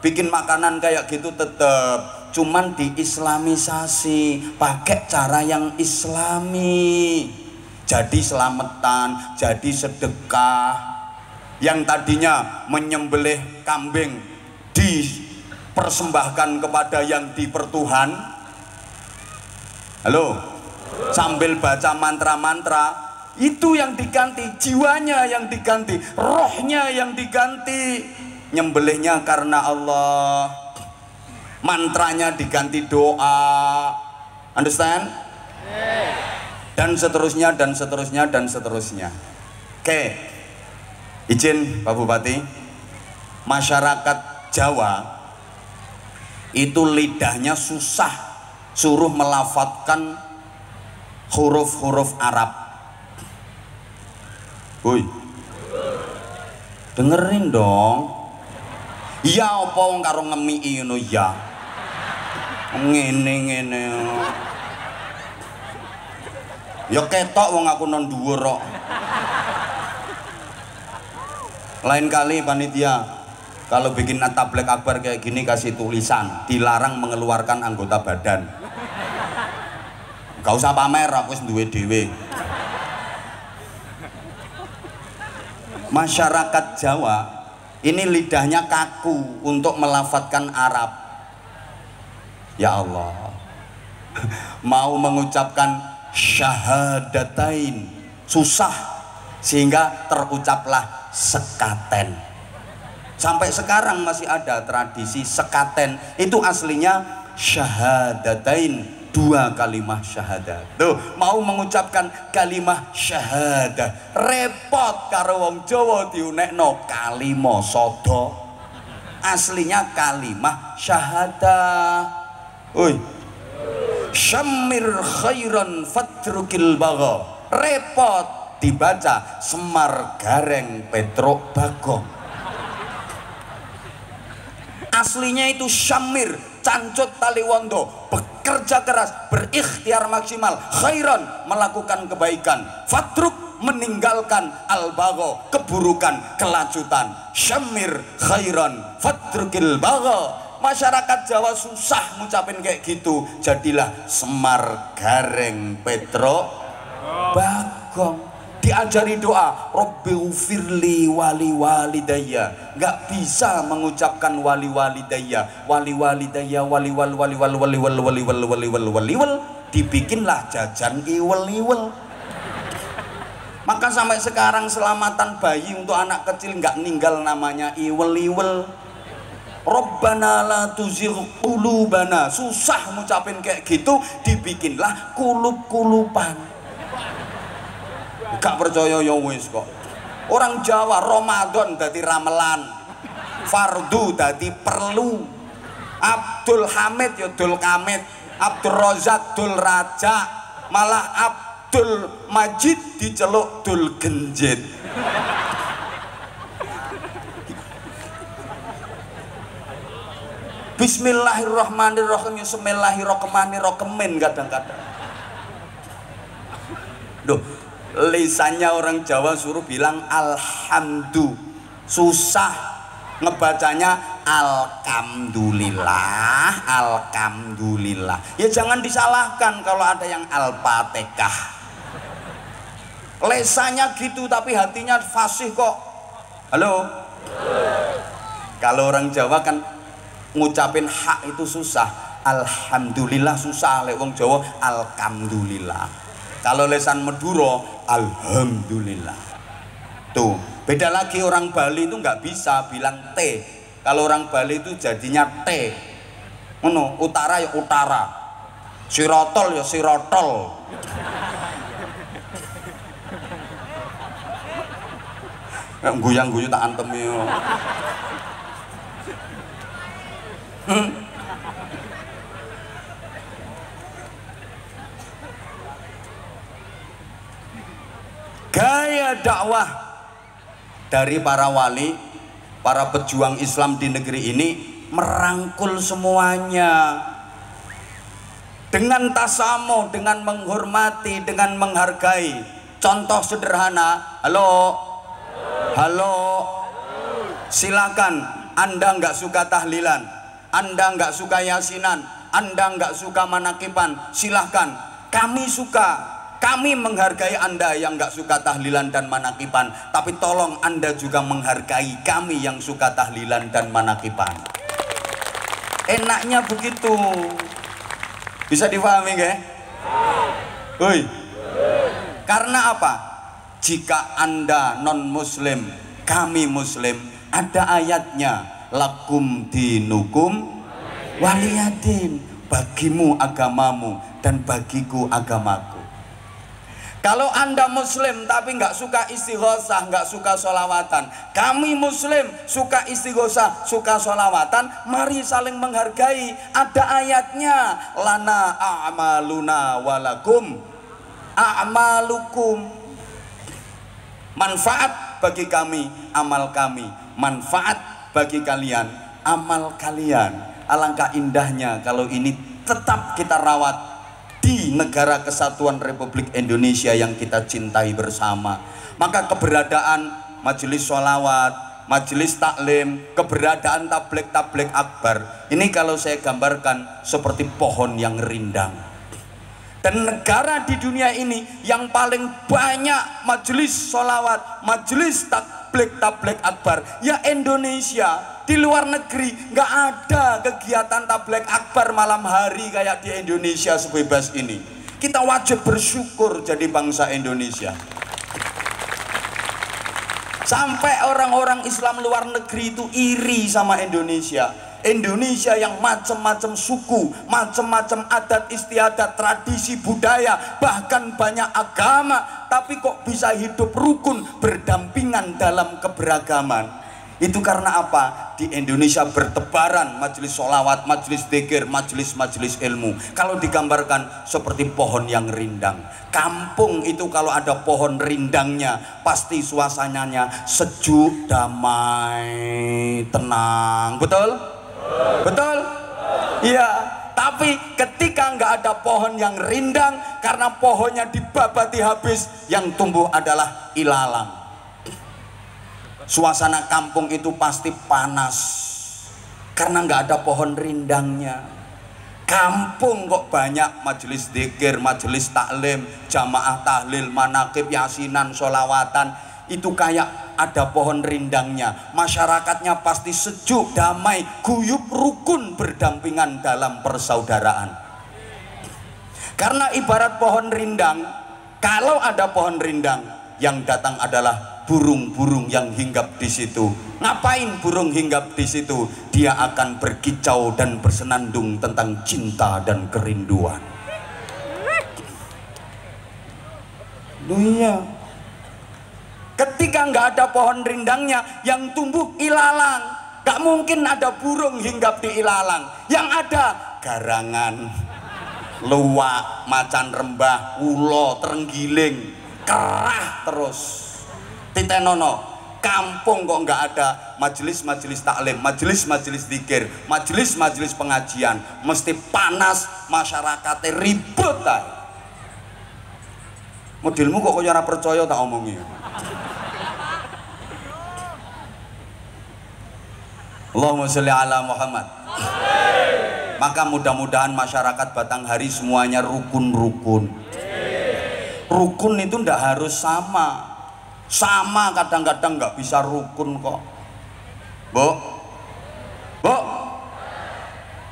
bikin makanan kayak gitu, tetap cuman diislamisasi pakai cara yang islami. Jadi selamatan, jadi sedekah. Yang tadinya menyembelih kambing dipersembahkan kepada yang dipertuhan. Halo, sambil baca mantra-mantra, itu yang diganti, jiwanya yang diganti, rohnya yang diganti. Nyembelihnya karena Allah, mantranya diganti doa, understand? Dan seterusnya, dan seterusnya, dan seterusnya. Oke, izin Pak Bupati, masyarakat Jawa itu lidahnya susah, suruh melafadzkan huruf-huruf Arab. Woi, dengerin dong. Ya apa wong karo ngemiki ngono ya. Ngene-ngene. Ya ketok wong aku non dhuwur kok. Lain kali panitia kalau bikin tablek akbar kayak gini kasih tulisan dilarang mengeluarkan anggota badan. Gak usah pamer, aku wis duwe dhewe. Masyarakat Jawa ini lidahnya kaku untuk melafadzkan Arab. Ya Allah, mau mengucapkan syahadatain susah, sehingga terucaplah sekaten. Sampai sekarang masih ada tradisi sekaten. Itu aslinya syahadatain, dua kalimah syahadat. Tuh, mau mengucapkan kalimah syahadah repot karo wong Jawa diunekno kalimah sodo. Aslinya kalimah syahadah. Oi. Syamir khairan fatrukil bagha. Repot dibaca Semar Gareng Petruk Bagong. Aslinya itu Syamir Cancut Taliwondo, bekerja keras, berikhtiar maksimal, khairan melakukan kebaikan, fatruk meninggalkan al-bagho keburukan, kelanjutan. Syamir khairan fatrukil bagho. Masyarakat Jawa susah ngucapin kayak gitu, jadilah Semar Gareng Petruk Bagong. Diajari doa Rabbi ufirli wali walidayya, nggak bisa mengucapkan wali walidayya, wali walidayya, wali wal wali wal wali wal wali wal wali wal wali wal, dibikinlah jajan iwel iwel. Maka sampai sekarang selamatan bayi untuk anak kecil nggak ninggal namanya iwel iwel. Rabbana la tuzigh qulubana, susah ngucapin kayak gitu, dibikinlah kulub-kulupan. Gak percaya ya wis kok. Orang Jawa Ramadan dadi ramelan, fardu dadi perlu, Abdul Hamid ya dul kamit, Abdul Razak dul raja, malah Abdul Majid diceluk dul genjit. Bismillahirrahmanirrahim, Bismillahirrahmanirrahim kadang-kadang. Duh, lisannya orang Jawa suruh bilang alhamdulillah, susah ngebacanya alhamdulillah, alhamdulillah. Ya jangan disalahkan kalau ada yang al-fatihah. Lesannya gitu tapi hatinya fasih kok. Halo? Kalau orang Jawa kan ngucapin hak itu susah. Alhamdulillah susah, lek wong Jawa alhamdulillah. Kalau lesan Madura alhamdulillah. Tuh, beda lagi orang Bali itu nggak bisa bilang T. Kalau orang Bali itu jadinya T. Ngono, utara ya utara. Sirotol ya sirotol. Guyang-guyu tak antem yo. Gaya dakwah dari para wali, para pejuang Islam di negeri ini merangkul semuanya dengan tasamuh, dengan menghormati, dengan menghargai. Contoh sederhana, halo, halo, silakan. Anda nggak suka tahlilan, Anda nggak suka yasinan, Anda nggak suka manakiban, silahkan. Kami suka. Kami menghargai Anda yang nggak suka tahlilan dan manakiban, tapi tolong Anda juga menghargai kami yang suka tahlilan dan manakiban. Enaknya begitu. Bisa dipahami nggak? Woi. Karena apa? Jika Anda non muslim, kami muslim, ada ayatnya lakum dinukum waliyadin, bagimu agamamu dan bagiku agamaku. Kalau Anda muslim tapi nggak suka istighosah, nggak suka sholawatan, kami muslim suka istighosah, suka sholawatan, mari saling menghargai. Ada ayatnya, lana a'maluna walakum a'malukum. Manfaat bagi kami, amal kami. Manfaat bagi kalian, amal kalian. Alangkah indahnya kalau ini tetap kita rawat di negara kesatuan Republik Indonesia yang kita cintai bersama. Maka keberadaan majelis sholawat, majelis taklim, keberadaan tabligh akbar, ini kalau saya gambarkan seperti pohon yang rindang. Dan negara di dunia ini yang paling banyak majelis sholawat, majelis tabligh akbar, ya Indonesia. Di luar negeri nggak ada kegiatan tabligh akbar malam hari kayak di Indonesia sebebas ini. Kita wajib bersyukur jadi bangsa Indonesia. Sampai orang-orang Islam luar negeri itu iri sama Indonesia. Indonesia yang macam-macam suku, macam-macam adat istiadat, tradisi budaya, bahkan banyak agama, tapi kok bisa hidup rukun berdampingan dalam keberagaman. Itu karena apa? di Indonesia bertebaran majelis sholawat, majelis dzikir, majelis ilmu. Kalau digambarkan seperti pohon yang rindang. Kampung itu kalau ada pohon rindangnya pasti suasananya sejuk, damai, tenang. Betul? Betul? Iya. Tapi ketika nggak ada pohon yang rindang, karena pohonnya dibabati habis, yang tumbuh adalah ilalang. Suasana kampung itu pasti panas karena nggak ada pohon rindangnya. Kampung kok banyak majelis dzikir, majelis taklim, jamaah tahlil, manaqib, yasinan, sholawatan, itu kayak ada pohon rindangnya. Masyarakatnya pasti sejuk, damai, guyub, rukun, berdampingan dalam persaudaraan. Karena ibarat pohon rindang, kalau ada pohon rindang, yang datang adalah burung-burung yang hinggap di situ. Ngapain burung hinggap di situ? Dia akan berkicau dan bersenandung tentang cinta dan kerinduan. Iya. Ketika nggak ada pohon rindangnya, yang tumbuh ilalang. Gak mungkin ada burung hinggap di ilalang. Yang ada garangan, luwak, macan rembah, ulo, terenggiling, kerah terus. Titenono, kampung kok nggak ada majelis-majelis taklim, majelis-majelis dzikir, majelis-majelis pengajian, mesti panas, masyarakatnya ribut ta. Modelmu kok ora percaya tak omongi. Allahumma sholli ala Muhammad. Maka mudah-mudahan masyarakat Batanghari semuanya rukun-rukun. Rukun itu ndak harus sama. Sama kadang-kadang nggak bisa rukun kok. Bu,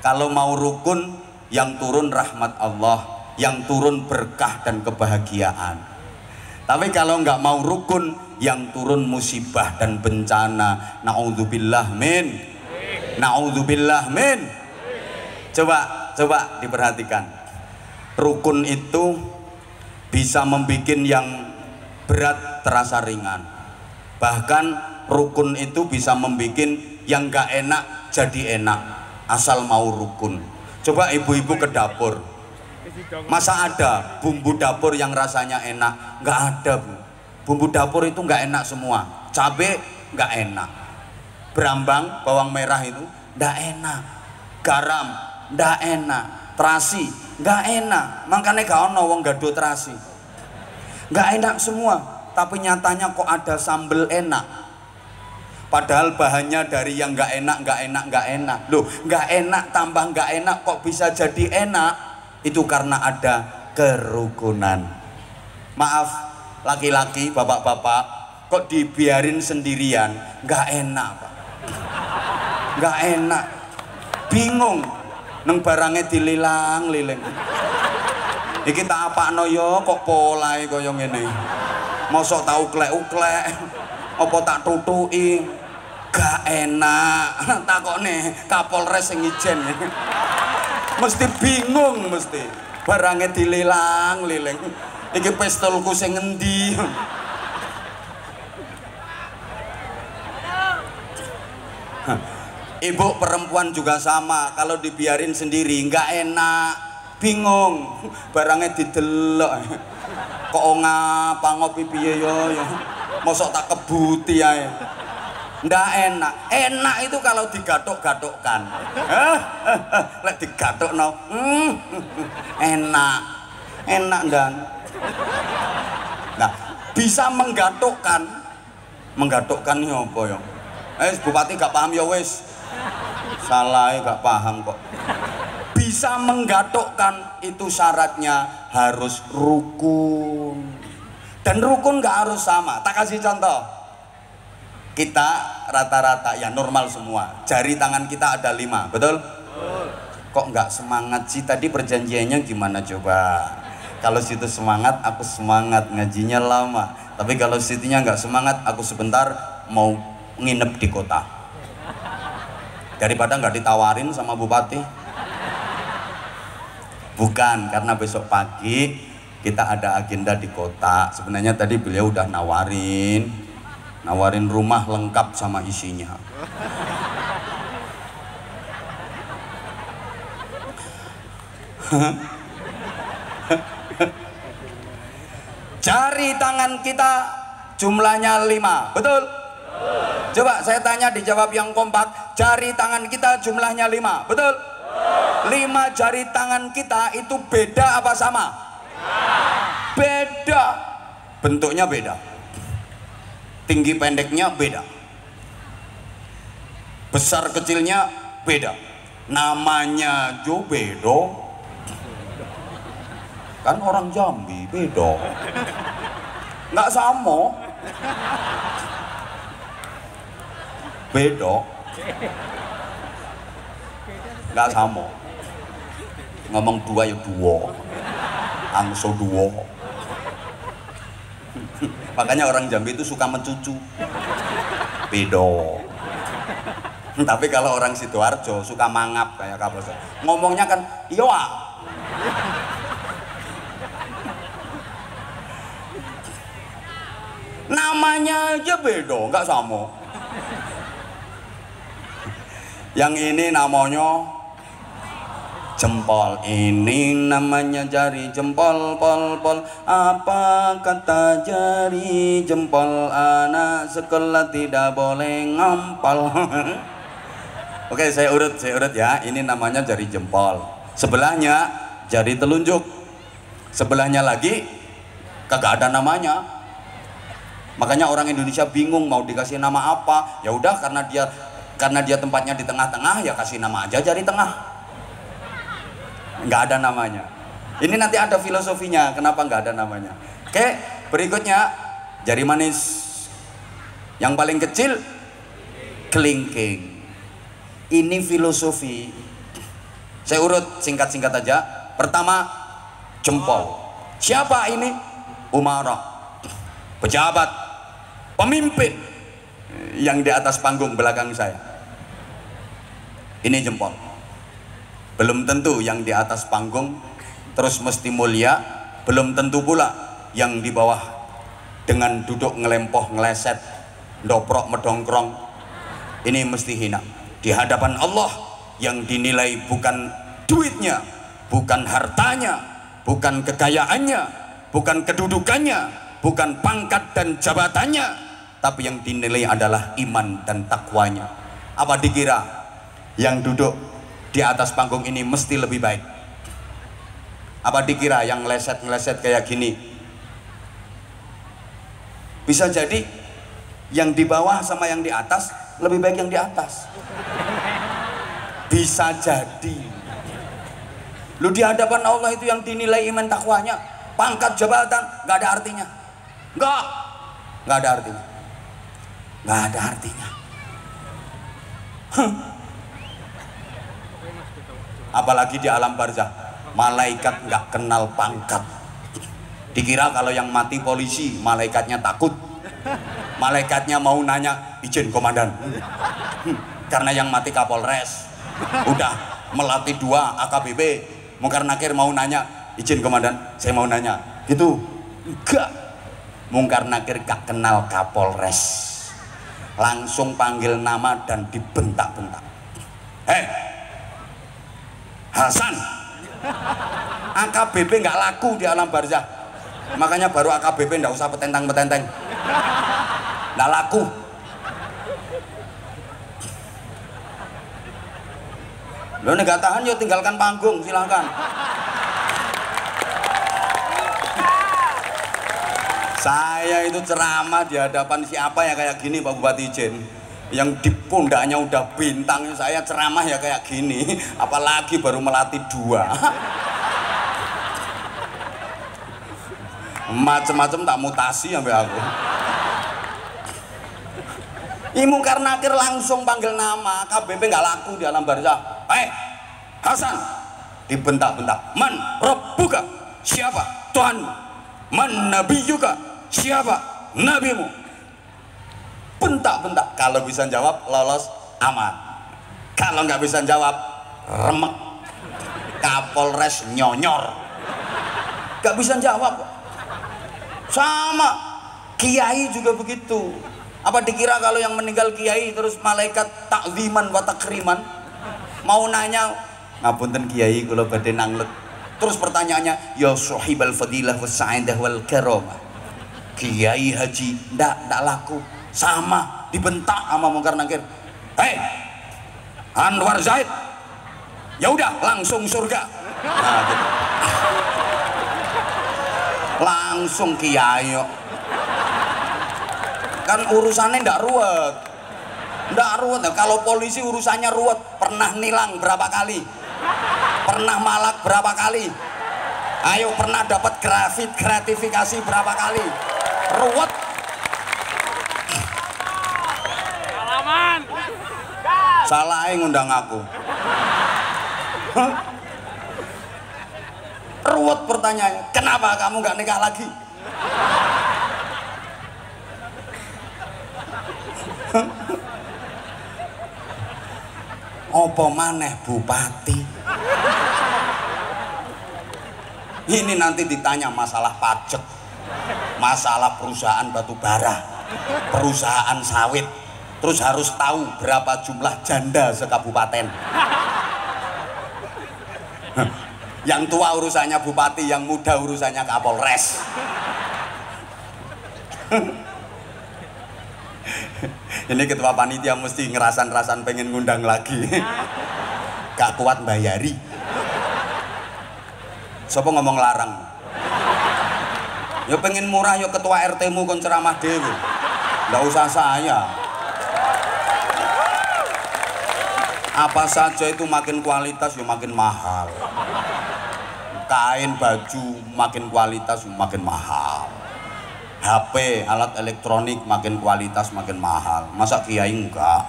kalau mau rukun, yang turun rahmat Allah, yang turun berkah dan kebahagiaan. Tapi kalau nggak mau rukun, yang turun musibah dan bencana. Naudzubillah min. Naudzubillah min. Coba diperhatikan. Rukun itu bisa membuat yang berat terasa ringan. Bahkan rukun itu bisa membuat yang nggak enak jadi enak, asal mau rukun. Coba ibu-ibu ke dapur, masa ada bumbu dapur yang rasanya enak? Nggak ada, Bu. Bumbu dapur itu nggak enak semua. Cabai nggak enak, berambang, bawang merah itu nggak enak, garam nggak enak, terasi nggak enak. Makanya gak ono wong gado terasi, nggak enak semua. Tapi nyatanya kok ada sambel enak, padahal bahannya dari yang nggak enak. Loh, nggak enak tambah nggak enak kok bisa jadi enak? Itu karena ada kerukunan. Maaf laki-laki, bapak-bapak, kok dibiarin sendirian? Nggak enak, Pak. Nggak enak, bingung neng barangnya dililang-liling. Iki tak apakno yo kok polahe kaya ngene. Mosok tak uklek-uklek apa tak tutuki? Gak enak. Takokne Kapolres sing ijen. Mesti bingung, mesti barangnya dililang-liling. Iki pistolku sing ngendi? Ibu perempuan juga sama, kalau dibiarin sendiri nggak enak, bingung, barangnya didelok. Kok ngapa ngopi piye yo, mosok tak kebuti ae. Ndak enak. Enak itu kalau digatuk-gatukkan. Lek digatukno, enak. Enak dan. Nah, bisa menggatukkan. Menggatukkan ini apa ya? Bupati gak paham ya wis. Salah gak paham kok. Bisa menggatukkan itu syaratnya harus rukun. Dan rukun gak harus sama. Tak kasih contoh. Kita rata-rata ya normal semua. Jari tangan kita ada 5, betul? Kok nggak semangat sih? Tadi perjanjiannya gimana coba? Kalau situ semangat, aku semangat, ngajinya lama. Tapi kalau situnya nggak semangat, aku sebentar mau nginep di kota. Daripada nggak ditawarin sama bupati. Bukan, karena besok pagi kita ada agenda di kota. Sebenarnya tadi beliau udah nawarin rumah lengkap sama isinya. Jari tangan kita jumlahnya 5, betul? Coba saya tanya, dijawab yang kompak. Jari tangan kita jumlahnya 5, betul? 5 jari tangan kita itu beda apa sama? Beda. Bentuknya beda, tinggi pendeknya beda, besar kecilnya beda, namanya jo bedo. Kan orang Jambi bedo, nggak sama, bedo, nggak sama. Ngomong dua ya dua, angso dua. Makanya orang Jambi itu suka mencucu, bedo. Tapi kalau orang Sidoarjo suka mangap kayak Kapolres. Ngomongnya kan iya. Namanya aja beda, nggak sama. Yang ini namanya jempol, ini namanya jari jempol, pol pol. Apa kata jari jempol? Anak sekolah tidak boleh ngampal. Oke, saya urut ya. Ini namanya jari jempol. Sebelahnya jari telunjuk. Sebelahnya lagi kagak ada namanya. Makanya orang Indonesia bingung mau dikasih nama apa. Ya udah, karena dia tempatnya di tengah-tengah, ya kasih nama aja jari tengah. Nggak ada namanya. Ini nanti ada filosofinya kenapa nggak ada namanya. Oke, berikutnya jari manis. Yang paling kecil kelingking. Ini filosofi. Saya urut singkat-singkat aja. Pertama, jempol. Siapa ini? Umarok, pejabat, pemimpin yang di atas panggung belakang saya. Ini jempol. Belum tentu yang di atas panggung terus mesti mulia, belum tentu pula yang di bawah dengan duduk ngelempoh, ngeleset, ndoprok, medongkrong ini mesti hina di hadapan Allah yang dinilai bukan duitnya, bukan hartanya, bukan kekayaannya, bukan kedudukannya, bukan pangkat dan jabatannya, tapi yang dinilai adalah iman dan takwanya. Apa dikira yang duduk di atas panggung ini mesti lebih baik? Apa dikira yang ngeleset-ngeleset kayak gini? Bisa jadi yang di bawah sama yang di atas lebih baik yang di atas. Bisa jadi. Lu di hadapan Allah itu yang dinilai iman takwanya, pangkat jabatan nggak ada artinya. Nggak ada artinya. Nggak ada artinya. Apalagi di alam barzah, malaikat nggak kenal pangkat. Dikira kalau yang mati polisi, malaikatnya takut. Malaikatnya mau nanya, izin komandan. Karena yang mati Kapolres, udah melatih 2 AKBP. Mungkar nakir mau nanya, izin komandan, saya mau nanya. Gitu. Enggak. Mungkar nakir gak kenal Kapolres. Langsung panggil nama dan dibentak-bentak. Hei, Hasan, AKBP nggak laku di alam barzah. Makanya baru AKBP nggak usah petentang-petenteng, nggak laku. Lo nggak tahan, yuk tinggalkan panggung, silahkan. Saya itu ceramah di hadapan siapa ya kayak gini, Pak Bupati Ijen, yang di pundaknya udah bintang. Saya ceramah ya kayak gini, apalagi baru melatih 2. Macem-macem tak mutasi sampai aku. Mungkar nakir langsung panggil nama, KBP nggak laku di alam barzah. Hei Hasan, dibentak-bentak. Man Rabbuka, siapa Tuhanmu? Man Nabiyuka, siapa nabimu? Bentak-bentak. Kalau bisa jawab lolos, aman. Kalau nggak bisa jawab, remek. Kapolres nyonyor. Nggak bisa jawab. Sama kiai juga begitu. Apa dikira kalau yang meninggal kiai terus malaikat takziman wa takriman mau nanya, ngapunten kiai kula badhe nanglet, Terus pertanyaannya, ya sahibal fadilah was sa'adah wal karamah. Kiai haji ndak laku, sama dibentak sama Mungkar Nakir. Hei Anwar Zaid, ya udah langsung surga. Nah, gitu. Langsung kiai yuk. Kan urusannya ndak ruwet. Ndak ruwet. Kalau polisi urusannya ruwet. Pernah nilang berapa kali? Pernah malak berapa kali? Ayo pernah dapat gratifikasi berapa kali? Ruwet. Salah ngundang aku. Ruwet pertanyaannya. Kenapa kamu nggak nikah lagi? Apa maneh bupati? Ini nanti ditanya masalah pajak, masalah perusahaan batu bara, perusahaan sawit. Terus harus tahu berapa jumlah janda sekabupaten. Yang tua urusannya bupati, yang muda urusannya Kapolres. Ini ketua panitia mesti ngerasan-rasan pengen ngundang lagi. Gak kuat bayari. Sopo ngomong larang. Ya pengen murah ya ketua RT-mu kon ceramah dhewe. Nggak usah saya. Apa saja itu makin kualitas ya makin mahal. Kain baju makin kualitas makin mahal. HP alat elektronik makin kualitas makin mahal. Masa kiai enggak?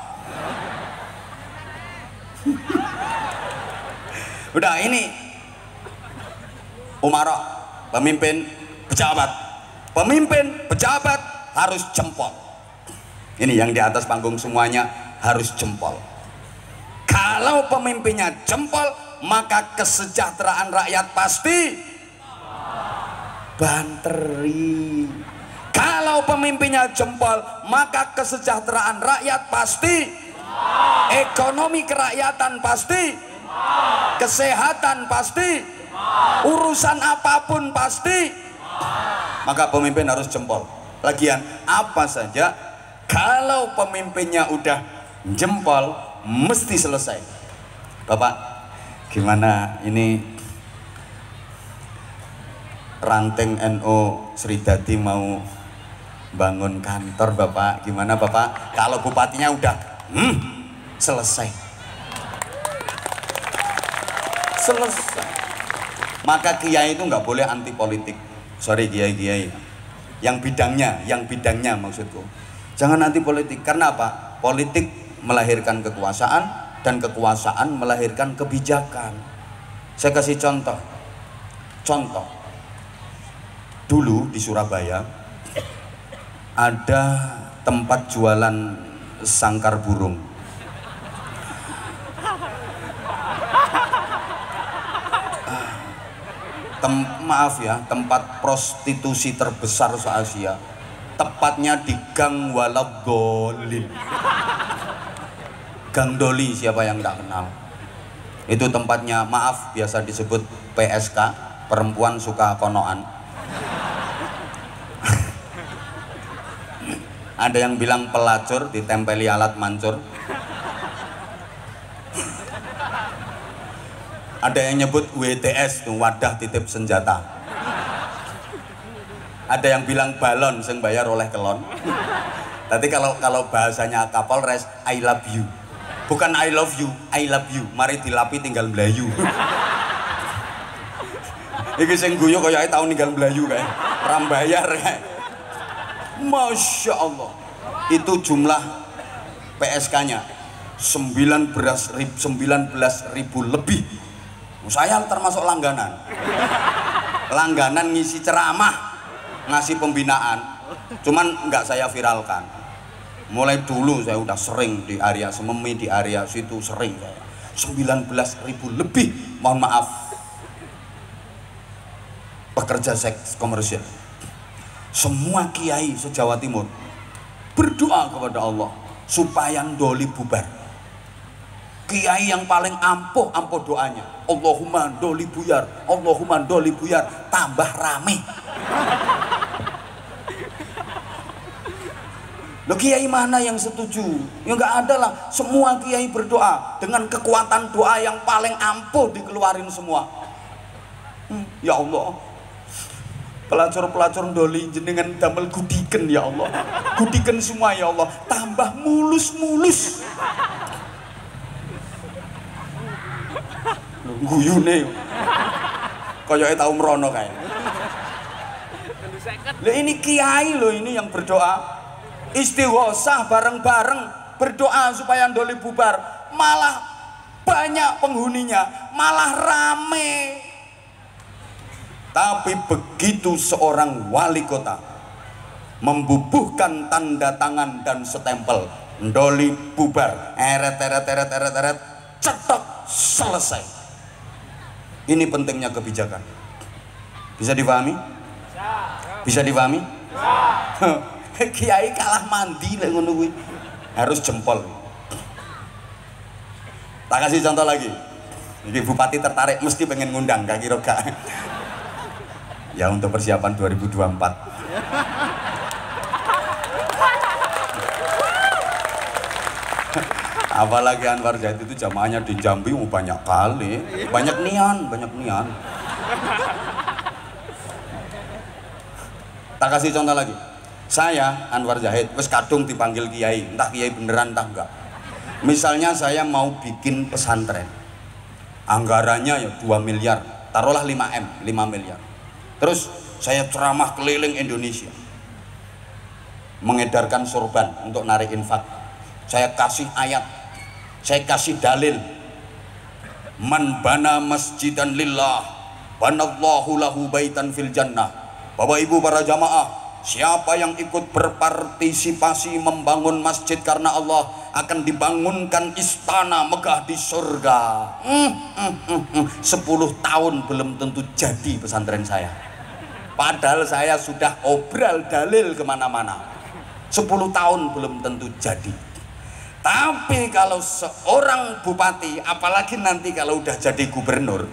Udah ini Umara, pemimpin pejabat. Pemimpin pejabat harus jempol. Ini yang di atas panggung semuanya harus jempol. Kalau pemimpinnya jempol, maka kesejahteraan rakyat pasti banteri. Kalau pemimpinnya jempol, maka kesejahteraan rakyat pasti, ekonomi kerakyatan pasti, kesehatan pasti, urusan apapun pasti. Maka pemimpin harus jempol. Lagian apa saja kalau pemimpinnya udah jempol mesti selesai. Bapak, gimana ini ranting NU Sridadi mau bangun kantor Bapak? Gimana Bapak? Kalau bupatinya udah selesai. Selesai. Maka kiai itu nggak boleh anti politik. Sorry kiai-kiai. Yang bidangnya maksudku. Jangan anti politik. Karena apa? Politik melahirkan kekuasaan dan kekuasaan melahirkan kebijakan. Saya kasih contoh. Dulu di Surabaya ada tempat jualan sangkar burung. Maaf ya, tempat prostitusi terbesar se-Asia. Tepatnya di Gang Waladolin. Gang Doli, siapa yang nggak kenal? Itu tempatnya, maaf, biasa disebut PSK, perempuan suka konoan. Ada yang bilang pelacur, ditempeli alat mancur. Ada yang nyebut WTS, wadah titip senjata. Ada yang bilang balon, sing bayar oleh kelon. Tapi kalau bahasanya Kapolres, I love you. Bukan I love you, I love you. Mari dilapi tinggal Melayu. Iki sing guyu kaya tau ninggal Melayu kae. Rambayar kae. Masya Allah. Itu jumlah PSK-nya 19.000 lebih. Saya termasuk langganan. Langganan ngisi ceramah, ngasih pembinaan. Cuman nggak saya viralkan. Mulai dulu saya udah sering di area Sememi, di area situ sering saya. 19.000 lebih, mohon maaf, pekerja seks komersial. Semua kiai se-Jawa Timur berdoa kepada Allah supaya Doli bubar. kiai yang paling ampuh doanya. Allahumma doli buyar, Allahumma doli buyar, tambah rame. Loh, kiai mana yang setuju? Ya nggak ada lah. Semua kiai berdoa dengan kekuatan doa yang paling ampuh dikeluarin semua. Ya Allah, pelacur-pelacur doli jenengan damel gudiken ya Allah, gudiken semua ya Allah, tambah mulus-mulus. Guyune koyoke tau merono kae. Lah ini kiai loh ini yang berdoa istighosah bareng-bareng berdoa supaya doli bubar, malah banyak penghuninya, malah rame. Tapi begitu seorang wali kota membubuhkan tanda tangan dan setempel doli bubar, eret cetok, selesai. Ini pentingnya kebijakan. Bisa dipahami? Bisa dipahami? Kiai kalah mandi lah ngono kuwi. Harus jempol. Tak kasih contoh lagi. Ini bupati tertarik mesti pengen ngundang kaki roga. Ya untuk persiapan 2024. Apalagi Anwar Zahid itu jamaahnya di Jambi banyak kali, banyak nian. Tak kasih contoh lagi. Saya Anwar Zahid wis kadung dipanggil kiai, entah kiai beneran entah enggak. Misalnya saya mau bikin pesantren, anggarannya ya 2 miliar, taruhlah 5 miliar. Terus saya ceramah keliling Indonesia, mengedarkan sorban untuk narik infak. Saya kasih ayat, saya kasih dalil. Man bana masjidan lillah banallahu lahu baitan fil jannah. Bapak Ibu para jamaah, siapa yang ikut berpartisipasi membangun masjid karena Allah akan dibangunkan istana megah di surga. 10 tahun belum tentu jadi pesantren saya. Padahal saya sudah obral dalil kemana-mana. 10 tahun belum tentu jadi. Tapi kalau seorang bupati, apalagi nanti kalau udah jadi gubernur,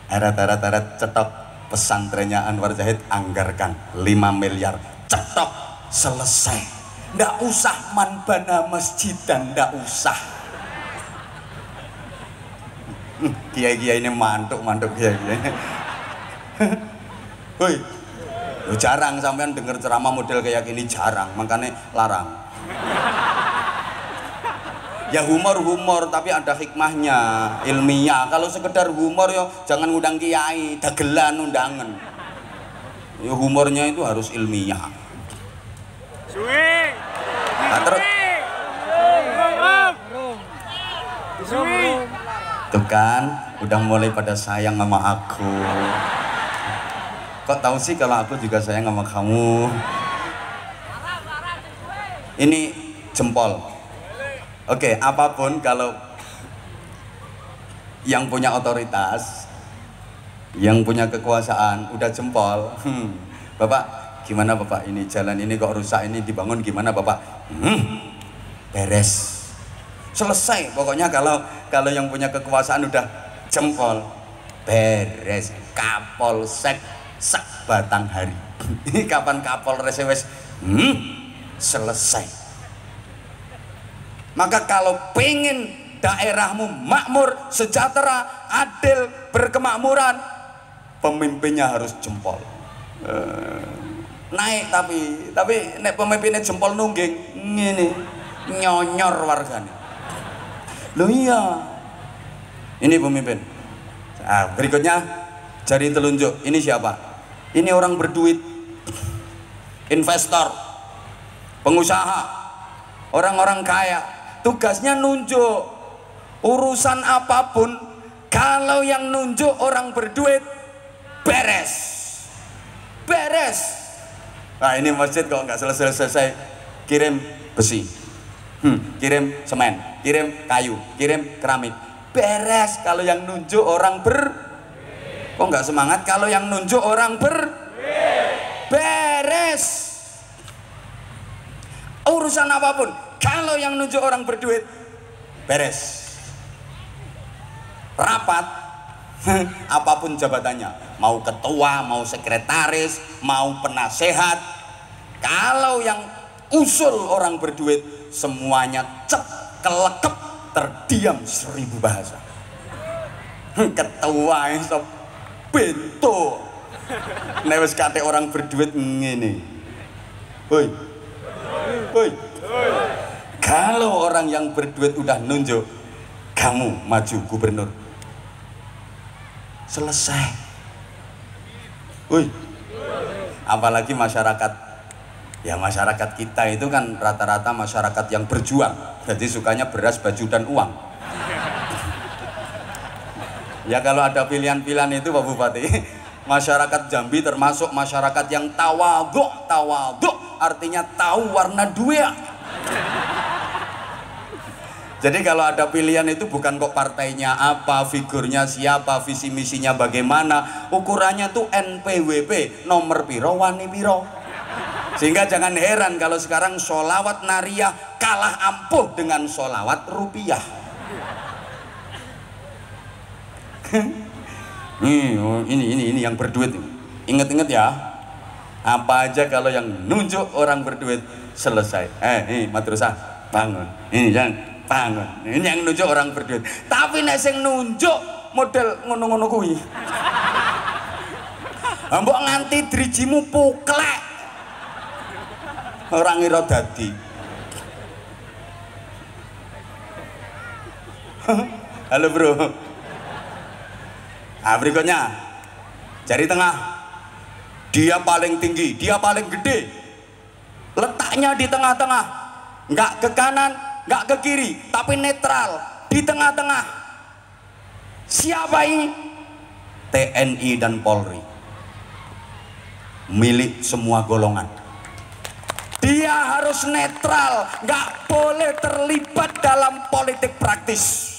eret cetok pesantrennya Anwar Zahid anggarkan 5 miliar, cetok selesai. Ndak usah manbana masjidan, ndak usah. Kiai-kiai ini mantuk kiai-kiai. Woi, jarang sampean denger ceramah model kayak gini, jarang, makanya larang. Ya humor tapi ada hikmahnya, ilmiah. Kalau sekedar humor yo jangan ngundang kiai, dagelan undangan. Ya humornya itu harus ilmiah. Suwi. Tuh kan, udah mulai pada sayang sama aku. Kok tahu sih kalau aku juga sayang sama kamu? Ini jempol. Oke, apapun kalau yang punya otoritas, yang punya kekuasaan, udah jempol. Bapak, gimana Bapak? Ini jalan ini kok rusak, ini dibangun gimana Bapak? Beres. Selesai. Pokoknya kalau yang punya kekuasaan udah jempol, beres. Kapolsek sak batang hari. Ini kapan Kapolres wes selesai. Maka kalau pengen daerahmu makmur, sejahtera, adil, berkemakmuran, pemimpinnya harus jempol. Naik tapi nek pemimpinnya jempol nungging ngene, nyonyor warganya. Loh iya. Ini pemimpin. Nah, berikutnya jari telunjuk. Ini siapa? Ini orang berduit, investor, pengusaha, orang-orang kaya. Tugasnya nunjuk. Urusan apapun, kalau yang nunjuk orang berduit, beres. Beres. Nah ini masjid kok nggak selesai, kirim besi, kirim semen, kirim kayu, kirim keramik, beres. Kalau yang nunjuk orang kok nggak semangat? Kalau yang nunjuk orang beres. urusan apapun, kalau yang nunjuk orang berduit, beres. Rapat, apapun jabatannya, mau ketua, mau sekretaris, mau penasehat, kalau yang usul orang berduit, semuanya cep, kelekep, terdiam 1000 bahasa. Ketua yang sok bento, newes kate orang berduit ngene. Hoi, hoi. Kalau orang yang berduit udah nunjuk, kamu maju gubernur, selesai. Woi, apalagi masyarakat, ya masyarakat kita itu kan rata-rata masyarakat yang berjuang, jadi sukanya beras, baju dan uang. Ya kalau ada pilihan-pilihan itu Pak Bupati, masyarakat Jambi termasuk masyarakat yang tawadhu, artinya tahu warna duit. Jadi kalau ada pilihan itu bukan kok partainya apa, figurnya siapa, visi misinya bagaimana, ukurannya tuh NPWP, nomor piro, wani piro. Sehingga jangan heran kalau sekarang sholawat nariyah kalah ampuh dengan sholawat rupiah. Ini yang berduit. Ingat-ingat ya, apa aja kalau yang nunjuk orang berduit selesai. Madrasah bangun. Ini jangan bangun. Ini yang nunjuk orang berduit. Tapi nek sing nunjuk model ngono-ngono kuwi. Mbok nganti drijimu puklek. Orang ngira dadi. Halo bro. Nah, berikutnya jari tengah, dia paling tinggi, dia paling gede, letaknya di tengah-tengah, nggak ke kanan, nggak ke kiri, tapi netral di tengah-tengah. Siapa ini? TNI dan Polri, milik semua golongan. Dia harus netral, nggak boleh terlibat dalam politik praktis.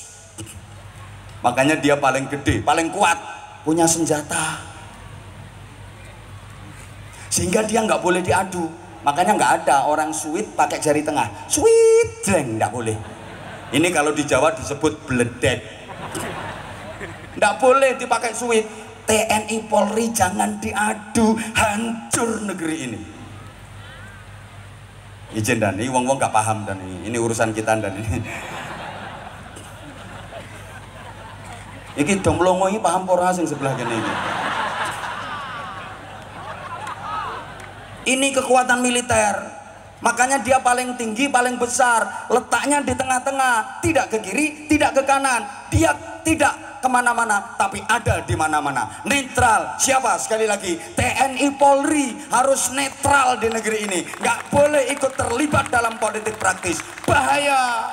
Makanya dia paling gede, paling kuat, punya senjata. Sehingga dia nggak boleh diadu. Makanya nggak ada orang sweet pakai jari tengah. Sweet jeng, nggak boleh. Ini kalau di Jawa disebut bledek. Nggak boleh dipakai sweet. TNI Polri jangan diadu, hancur negeri ini. Izin dan ini wong-wong nggak paham dan ini urusan kita dan ini. Iki dong melongo ini paham pora sing sebelah kene iki. Ini kekuatan militer. Makanya dia paling tinggi, paling besar. Letaknya di tengah-tengah, tidak ke kiri, tidak ke kanan. Dia tidak kemana-mana, tapi ada di mana-mana. Netral. Siapa? Sekali lagi, TNI Polri harus netral di negeri ini. Nggak boleh ikut terlibat dalam politik praktis. Bahaya.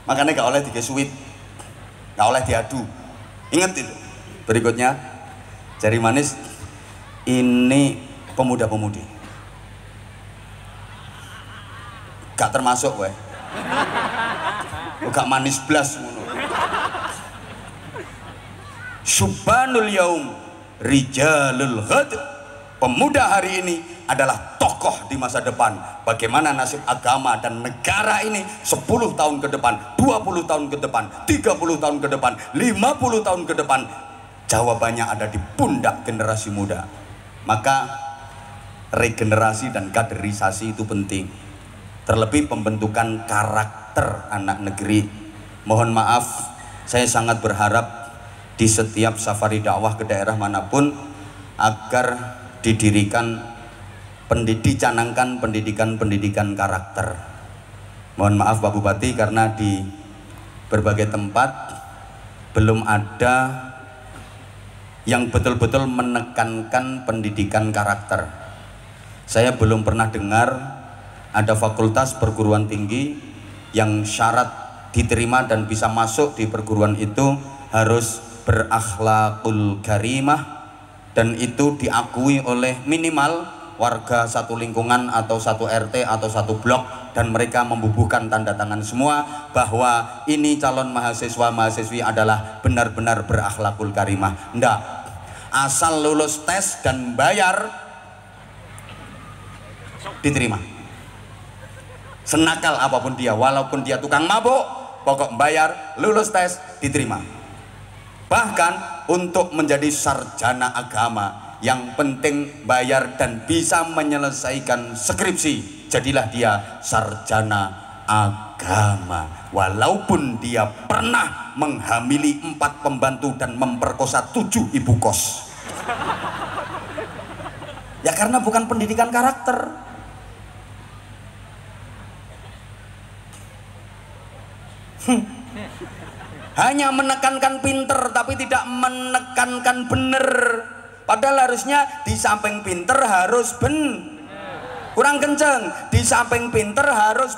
Makanya gak oleh digesuit, gak oleh diadu. Ingat itu. Berikutnya, jari manis. Ini pemuda-pemudi. Gak termasuk weh. Gak manis blas. Subhanul yaum rijalul ghad. Pemuda hari ini adalah tokoh di masa depan. Bagaimana nasib agama dan negara ini 10 tahun ke depan, 20 tahun ke depan, 30 tahun ke depan, 50 tahun ke depan. Jawabannya ada di pundak generasi muda. Maka regenerasi dan kaderisasi itu penting. Terlebih pembentukan karakter anak negeri. Mohon maaf, saya sangat berharap di setiap safari dakwah ke daerah manapun agar didirikan dicanangkan pendidikan karakter. Mohon maaf Pak Bupati karena di berbagai tempat belum ada yang betul-betul menekankan pendidikan karakter. Saya belum pernah dengar ada fakultas perguruan tinggi yang syarat diterima dan bisa masuk di perguruan itu harus berakhlakul karimah, dan itu diakui oleh minimal warga satu lingkungan atau satu RT atau satu blok, dan mereka membubuhkan tanda tangan semua bahwa ini calon mahasiswa-mahasiswi adalah benar-benar berakhlakul karimah. Ndak, asal lulus tes dan bayar diterima. Senakal apapun dia, walaupun dia tukang mabuk, pokok bayar, lulus tes, diterima. Bahkan untuk menjadi sarjana agama, yang penting bayar dan bisa menyelesaikan skripsi, jadilah dia sarjana agama, walaupun dia pernah menghamili 4 pembantu dan memperkosa 7 ibu kos. Ya karena bukan pendidikan karakter. Hanya menekankan pinter tapi tidak menekankan bener. Padahal harusnya di samping pinter harus kurang kenceng, di samping pinter harus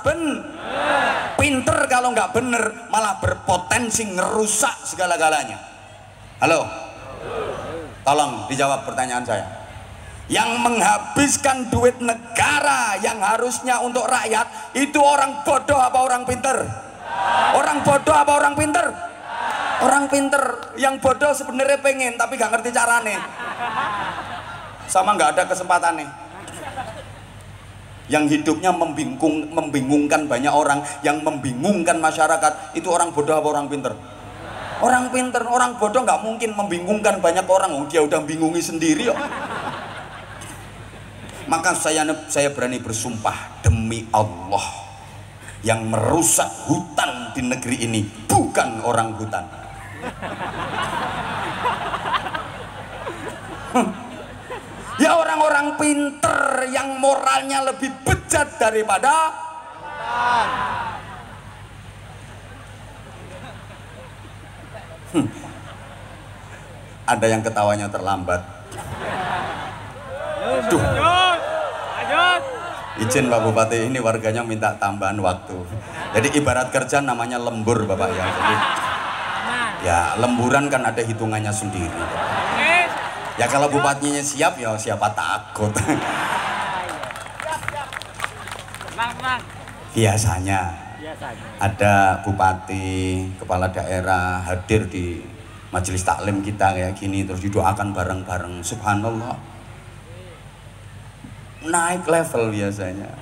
pinter kalau nggak bener malah berpotensi ngerusak segala-galanya. Halo, tolong dijawab pertanyaan saya. Yang menghabiskan duit negara yang harusnya untuk rakyat itu orang bodoh apa orang pinter? Orang bodoh apa orang pinter? Orang pinter. Yang bodoh sebenarnya pengen tapi gak ngerti carane, sama nggak ada kesempatan nih. Yang hidupnya membingungkan banyak orang, yang membingungkan masyarakat, itu orang bodoh apa orang pinter? Orang pinter. Orang bodoh nggak mungkin membingungkan banyak orang, dia udah bingungi sendiri kok. Maka saya berani bersumpah demi Allah, yang merusak hutan di negeri ini bukan orang hutan. Ya orang-orang pinter yang moralnya lebih bejat daripada ada yang ketawanya terlambat. Duh. Izin Pak Bupati, ini warganya minta tambahan waktu. Jadi ibarat kerja namanya lembur Bapak ya. Jadi, ya lemburan kan ada hitungannya sendiri. Ya kalau bupatinya siap ya siapa takut. Biasanya ada bupati, kepala daerah hadir di majelis taklim kita kayak gini, terus didoakan bareng-bareng. Subhanallah, naik level biasanya,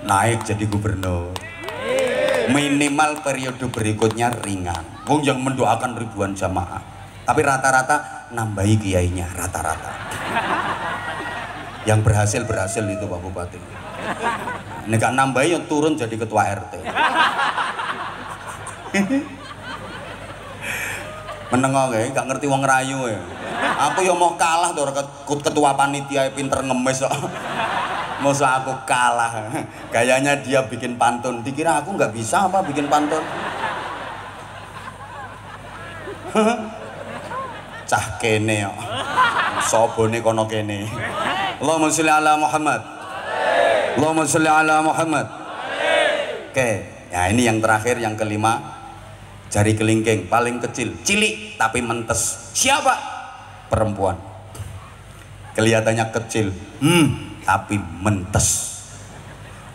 naik jadi gubernur. Minimal periode berikutnya ringan. Wong yang mendoakan ribuan jamaah, tapi rata-rata nambahi kiainya, rata-rata. Yang berhasil itu Pak Bupati. Nek gak nambahi yang turun jadi ketua RT. Menengok ya, gak ngerti wong rayu ya. Aku yang mau kalah tuh ketua panitia pinter ngemes kok. Masa aku kalah. Gayanya dia bikin pantun. Dikira aku nggak bisa apa bikin pantun? Cah kene kok. Sobone kono kene. Allahumma sholli ala Muhammad. Allahumma sholli ala Muhammad. Oke, ya ini yang terakhir, yang kelima. Jari kelingking paling kecil, cilik tapi mentes. Siapa? Perempuan. Kelihatannya kecil, tapi mentes.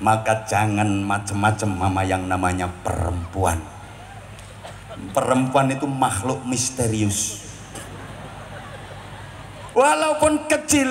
Maka jangan macem-macem mama yang namanya perempuan. Perempuan itu makhluk misterius. Walaupun kecil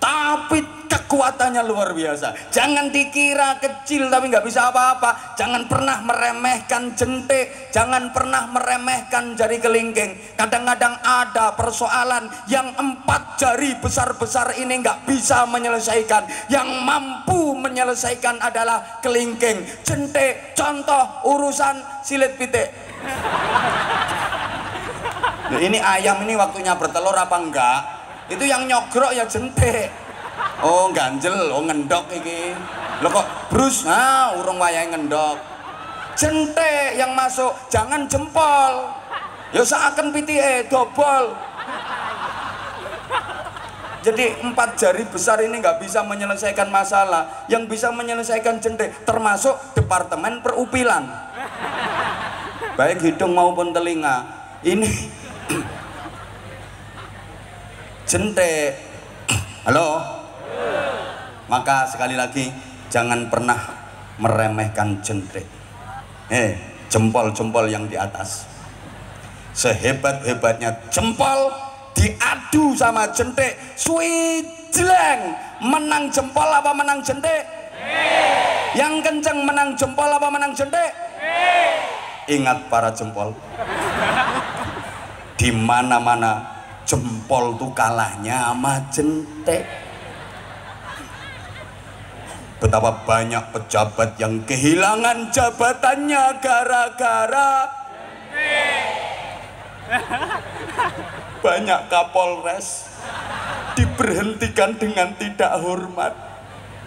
tapi kekuatannya luar biasa. Jangan dikira kecil tapi nggak bisa apa-apa. Jangan pernah meremehkan jentik, jangan pernah meremehkan jari kelingking. Kadang-kadang ada persoalan yang 4 jari besar-besar ini nggak bisa menyelesaikan. Yang mampu menyelesaikan adalah kelingking, jentik. Contoh urusan silit pitik. Nah, ini ayam ini waktunya bertelur apa enggak? Itu yang nyogrok ya jentik. Oh ganjel, oh ngendok iki. Lo kok brus? Nah, urung wayahe ngendok. Jentik yang masuk, jangan jempol. Ya seakan pitike dobol. Jadi 4 jari besar ini nggak bisa menyelesaikan masalah. Yang bisa menyelesaikan jentik, termasuk departemen perupilan, baik hidung maupun telinga. Ini jentik. Halo. Maka sekali lagi jangan pernah meremehkan jentik. Jempol-jempol yang di atas. Sehebat-hebatnya jempol diadu sama jentik, sweet Jeleng, menang jempol apa menang jentik? Yang kenceng menang jempol apa menang jentik? Ingat para jempol, di mana-mana jempol tuh kalahnya sama jentik. Betapa banyak pejabat yang kehilangan jabatannya gara-gara banyak Kapolres diberhentikan dengan tidak hormat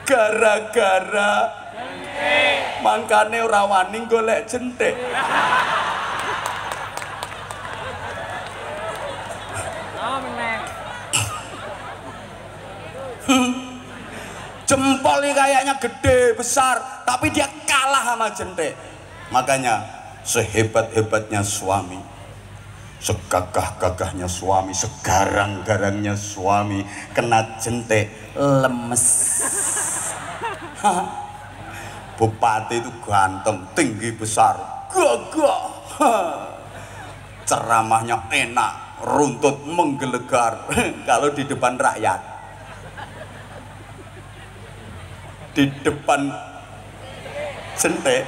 gara-gara mangkane ora wani golek jentik. Jempol ini kayaknya gede besar tapi dia kalah sama jentik. Makanya sehebat-hebatnya suami, segagah-gagahnya suami, segarang-garangnya suami, kena jentik lemes. Bupati itu ganteng, tinggi besar, gagah, ceramahnya enak, runtut menggelegar. Kalau di depan rakyat, di depan jentik,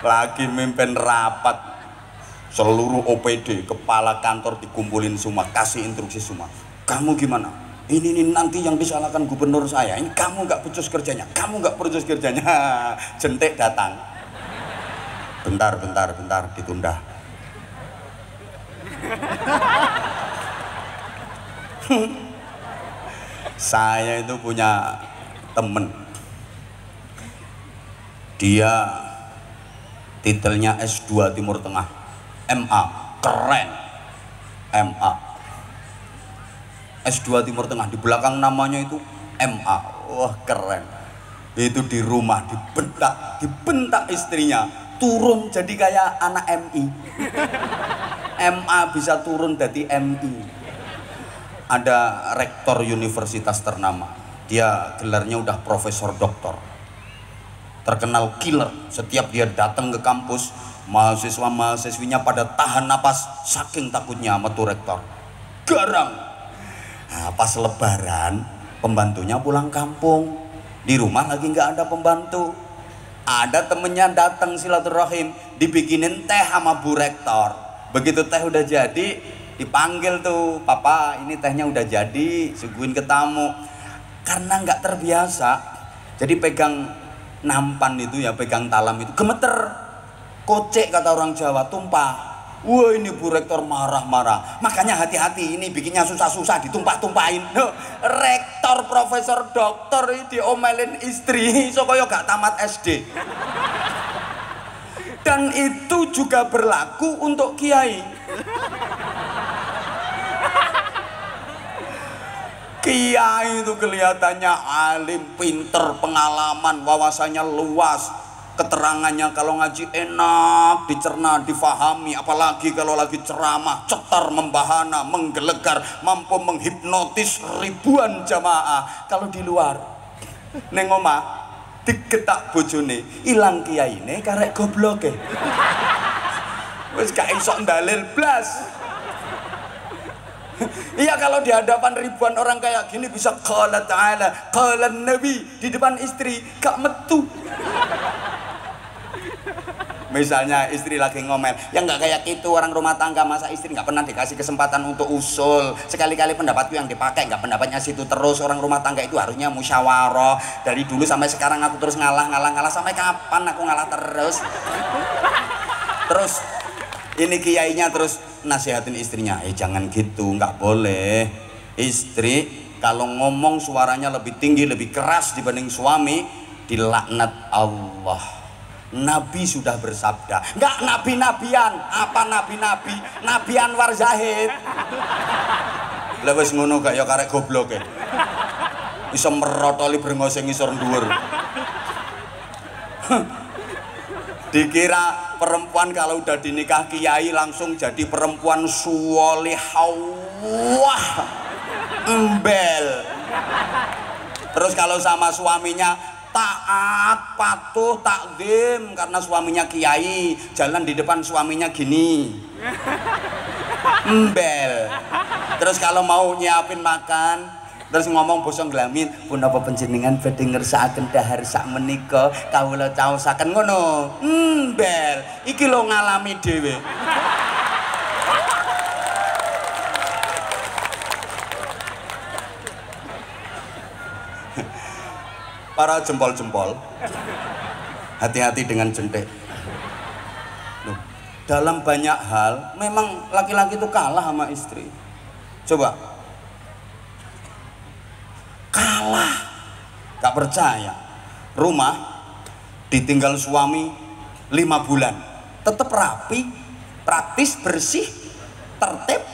lagi mimpin rapat, seluruh OPD, kepala kantor dikumpulin semua, kasih instruksi semua. Kamu gimana? Ini nanti yang disalahkan gubernur saya. Ini kamu nggak becus kerjanya, kamu nggak becus kerjanya. Jentik datang. Bentar, ditunda. Saya itu punya temen, dia titelnya S2 Timur Tengah, MA, keren, MA, S2 Timur Tengah, di belakang namanya itu MA, wah keren. Itu di rumah dibentak istrinya, turun jadi kayak anak MI. MA bisa turun jadi MI. Ada rektor universitas ternama, dia gelarnya udah profesor doktor, terkenal killer. Setiap dia datang ke kampus, mahasiswa-mahasiswinya pada tahan napas saking takutnya sama tuh rektor. Garang. Nah, pas lebaran pembantunya pulang kampung, di rumah lagi nggak ada pembantu. Ada temennya datang silaturahim, dibikinin teh sama bu rektor. Begitu teh udah jadi, dipanggil tuh, papa ini tehnya udah jadi, suguhin ke tamu. Karena nggak terbiasa, jadi pegang nampan itu ya, pegang talam itu gemeter, kocek kata orang Jawa, tumpah. Wah, ini bu rektor marah-marah. Makanya hati-hati, ini bikinnya susah-susah, ditumpah-tumpahin. Rektor profesor doktor ini diomelin istri, sokoyo gak tamat SD. Dan itu juga berlaku untuk kiai. Kiai itu kelihatannya alim, pinter, pengalaman, wawasannya luas, keterangannya kalau ngaji enak, dicerna, difahami, apalagi kalau lagi ceramah, cetar, membahana, menggelegar, mampu menghipnotis ribuan jamaah. Kalau di luar, neng omah, digetak bojone, ilang kiyaine karek gobloke. Wis gak iso ndalil blas. Iya, kalau di hadapan ribuan orang kayak gini bisa qala ta'ala, qala nabi, di depan istri gak metu. Misalnya istri lagi ngomel, ya nggak kayak gitu orang rumah tangga, masa istri nggak pernah dikasih kesempatan untuk usul. Sekali-kali pendapatku yang dipakai, nggak pendapatnya situ terus. Orang rumah tangga itu harusnya musyawarah. Dari dulu sampai sekarang aku terus ngalah, sampai kapan aku ngalah terus? Terus ini kiainya terus nasihatin istrinya, jangan gitu, nggak boleh. Istri kalau ngomong suaranya lebih tinggi, lebih keras dibanding suami, dilaknat Allah. Nabi sudah bersabda, nggak nabi-nabian, apa nabi-nabi, Nabi Anwar Zahid. Lewes ngono gak ya karek goblok ya. Bisa merotoli brengose ngisor dhuwur. Dikira perempuan kalau udah dinikah kiai langsung jadi perempuan sholihah, embel. Terus kalau sama suaminya taat, patuh, takzim karena suaminya kiai, jalan di depan suaminya gini. embel. Terus kalau mau nyiapin makan, terus ngomong bosong glamin, punapa panjenengan badhe ngersakaken dahar sak menika kawula caosaken ngono. Embel. Iki lho ngalami dhewe. Para jempol-jempol, hati-hati dengan jentik. Loh, dalam banyak hal memang laki-laki itu kalah sama istri. Coba kalah, gak percaya. Rumah ditinggal suami 5 bulan, tetap rapi, praktis, bersih, tertib,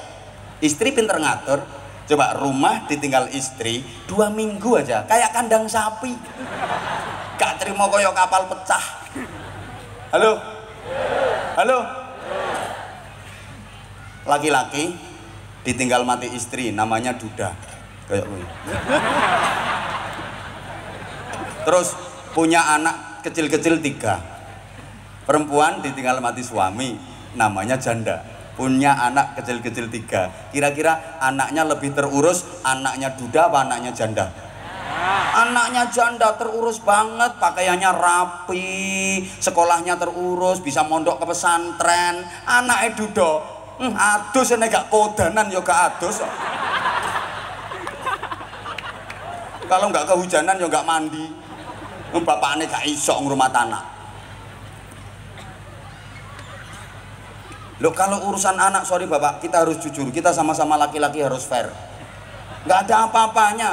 istri pinter ngatur. Coba rumah ditinggal istri 2 minggu aja kayak kandang sapi, gak terima koyo kapal pecah. Halo, halo. Laki-laki ditinggal mati istri namanya duda kayak gue. Terus punya anak kecil-kecil 3. Perempuan ditinggal mati suami namanya janda. Punya anak kecil-kecil 3. Kira-kira anaknya lebih terurus, anaknya duda apa anaknya janda? Anaknya janda terurus banget, pakaiannya rapi, sekolahnya terurus, bisa mondok ke pesantren. Anaknya duda, adus ini gak kodanan ya gak adus. Kalau nggak kehujanan ya nggak mandi. Bapaknya gak iso ngurmat anak. Loh, kalau urusan anak, sorry bapak, kita harus jujur, kita sama-sama laki-laki harus fair. Nggak ada apa-apanya.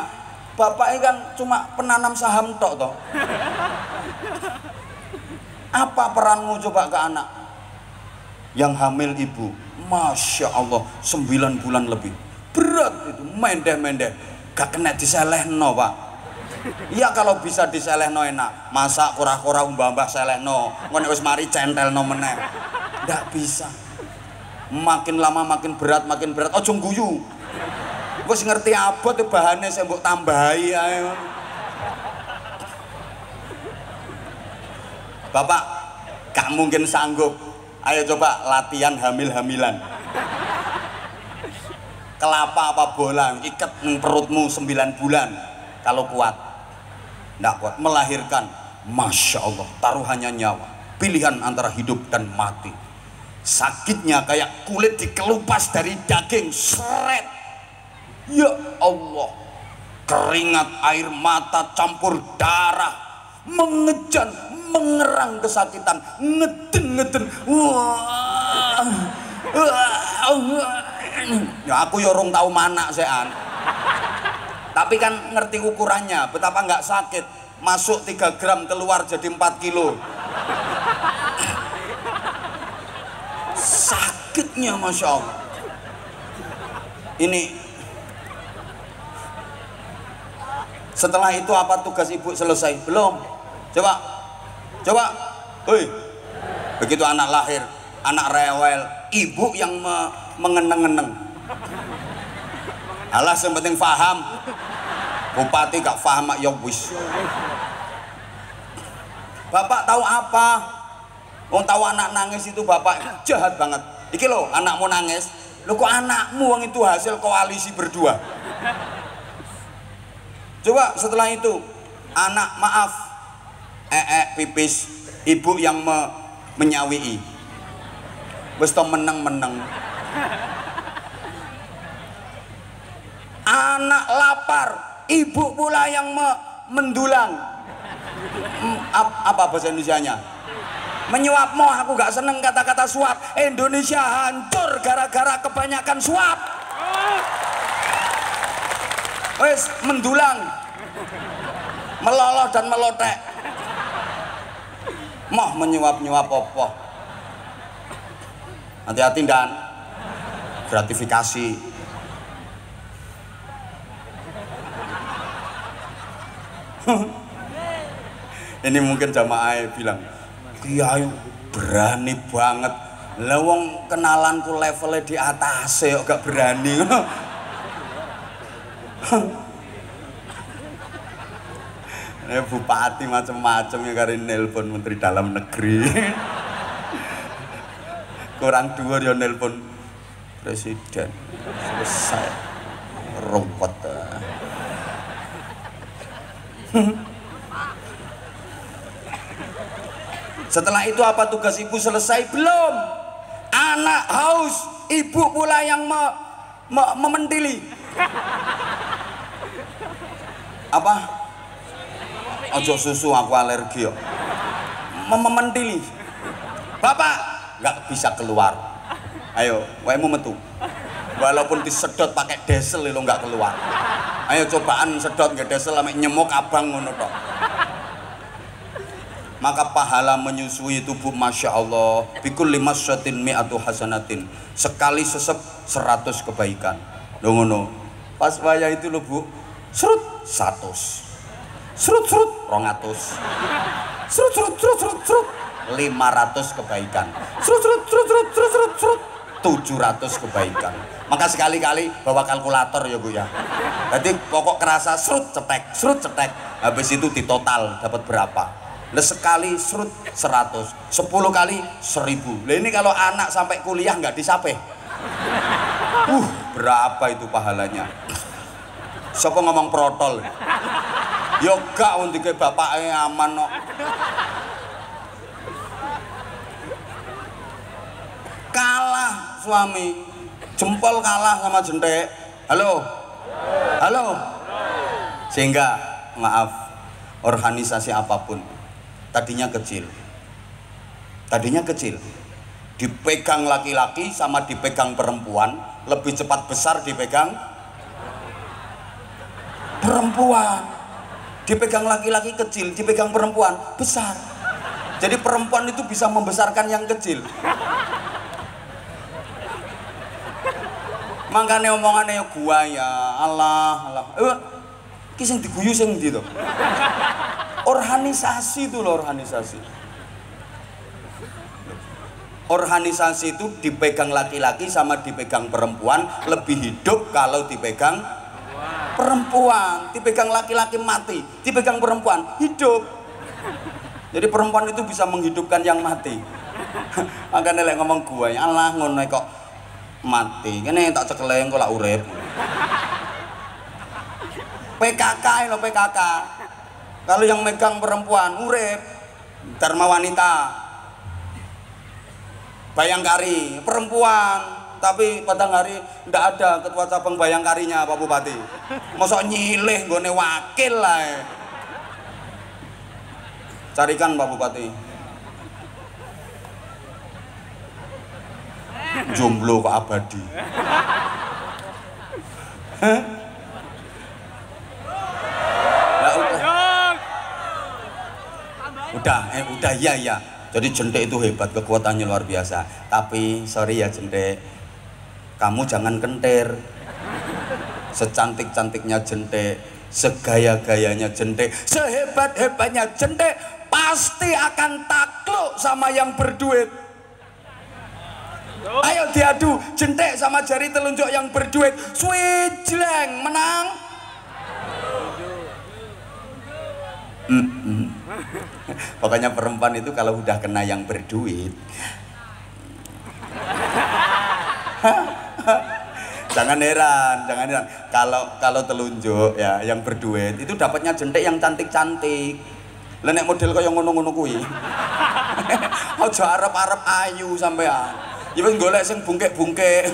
Bapak ini kan cuma penanam saham tok toh. Apa peranmu coba ke anak? Yang hamil ibu, Masya Allah, 9 bulan lebih. Berat itu, mendeh-mendeh. Gak kena diselehno pak. Iya kalau bisa diselehno enak. Masa kurah-kurah mbah-mbah selehno, ngono wis mari centelno meneh. Nggak bisa. Makin lama makin berat, ojo guyu. Wis ngerti apa tuh bahannya saya mbok tambahi ae. Bapak gak mungkin sanggup. Ayo coba latihan hamil-hamilan. Kelapa apa bola ikat perutmu 9 bulan. Kalau kuat. Nggak kuat, melahirkan. Masya Allah, taruhannya nyawa. Pilihan antara hidup dan mati. Sakitnya kayak kulit dikelupas dari daging, seret. Ya Allah, keringat air mata campur darah, mengejan, mengerang kesakitan, ngeden. Ya aku yorong tahu mana sean. Tapi kan ngerti ukurannya, betapa nggak sakit. Masuk 3 gram, keluar jadi 4 kilo. Sakitnya Masya Allah. Ini setelah itu apa tugas ibu selesai? Belum. Coba. Hei. Begitu anak lahir, anak rewel, ibu yang mengeneng-eneng. Alah yang penting paham. Bupati gak paham ya wis. Bapak tahu apa? Wong tahu anak nangis itu bapak jahat banget. Iki lo anakmu nangis, lo kok anakmu wong itu hasil koalisi berdua. Coba setelah itu anak maaf, pipis, ibu yang menyawii. Wis to meneng. Anak lapar, ibu pula yang mendulang. Apa bahasa Indonesianya? Menyuap. Aku gak seneng kata-kata suap. Indonesia hancur gara-gara kebanyakan suap. Wes mendulang, meloloh dan melotek. Moh menyuap apa? Hati-hati dan gratifikasi. Ini mungkin jamaah bilang, Kiai berani banget. Lah wong kenalanku levelnya di atas kok gak berani. Bupati macam-macam ya kari nelpon Menteri Dalam Negeri. Kurang dhuwur ya nelpon presiden. Selesai. Rumput. Setelah itu apa tugas ibu selesai? Belum. Anak haus, ibu pula yang memendili. Apa? Ojo susu, aku alergi yo. Memendili. Bapak nggak bisa keluar. Ayo, wemu metu. Walaupun disedot pakai desel lo nggak keluar. Ayo cobaan sedot nggak desel sampai nyemuk abang ngono tok. Maka pahala menyusui tubuh masya Allah. Bikul 5 mi'atu hasanatin. Sekali sesep 100 kebaikan. Ngono. Pas waya itu lo bu, serut 100, serut 200, serut 500 kebaikan, serut 700 kebaikan. Maka sekali-kali bawa kalkulator ya bu ya. Jadi pokok kerasa serut cetek, habis itu ditotal dapat berapa. Nah sekali serut 100, 10 kali 1000. Nah ini kalau anak sampai kuliah nggak disape. Berapa itu pahalanya? Siapa ngomong protol? Yoga untuk bapaknya aman no. Kalah suami, jempol kalah sama jentek. Halo, sehingga maaf, organisasi apapun tadinya kecil, dipegang laki-laki sama dipegang perempuan, lebih cepat besar dipegang perempuan. Dipegang laki-laki kecil, dipegang perempuan besar. Jadi perempuan itu bisa membesarkan yang kecil. Makanya omongannya gua ya Allah. Ki sing diguyu sing ndi to? Organisasi itu loh, organisasi. Organisasi itu dipegang laki-laki sama dipegang perempuan lebih hidup kalau dipegang perempuan. Dipegang laki-laki mati, dipegang perempuan hidup. Jadi perempuan itu bisa menghidupkan yang mati. Makanya lek ngomong gua ya Allah ngono kok mati, kene tak cekeleng kok lak urip. PKK lo PKK. Kalau yang megang perempuan urip. Dharma Wanita. Bayangkari perempuan, tapi pada hari ndak ada ketua cabang Bayangkarinya Pak Bupati. Mosok nyilih nggone wakil lah. Carikan Pak Bupati. Jomblo kok abadi. Udah ya. Jadi jentik itu hebat, kekuatannya luar biasa. Tapi sorry ya jentik, kamu jangan kentir. Secantik-cantiknya jentik, segaya-gayanya jentik, sehebat-hebatnya jentik, pasti akan takluk sama yang berduit. Ayo diadu jentik sama jari telunjuk yang berduit, swijleng menang. Pokoknya perempuan itu kalau udah kena yang berduit, jangan heran. Kalau telunjuk ya yang berduit itu dapatnya jentik yang cantik-cantik. Lenek model kaya ngono-ngono kuwi. Aja arep-arep ayu sampean. Ya wis golek sing bungkek-bungkek.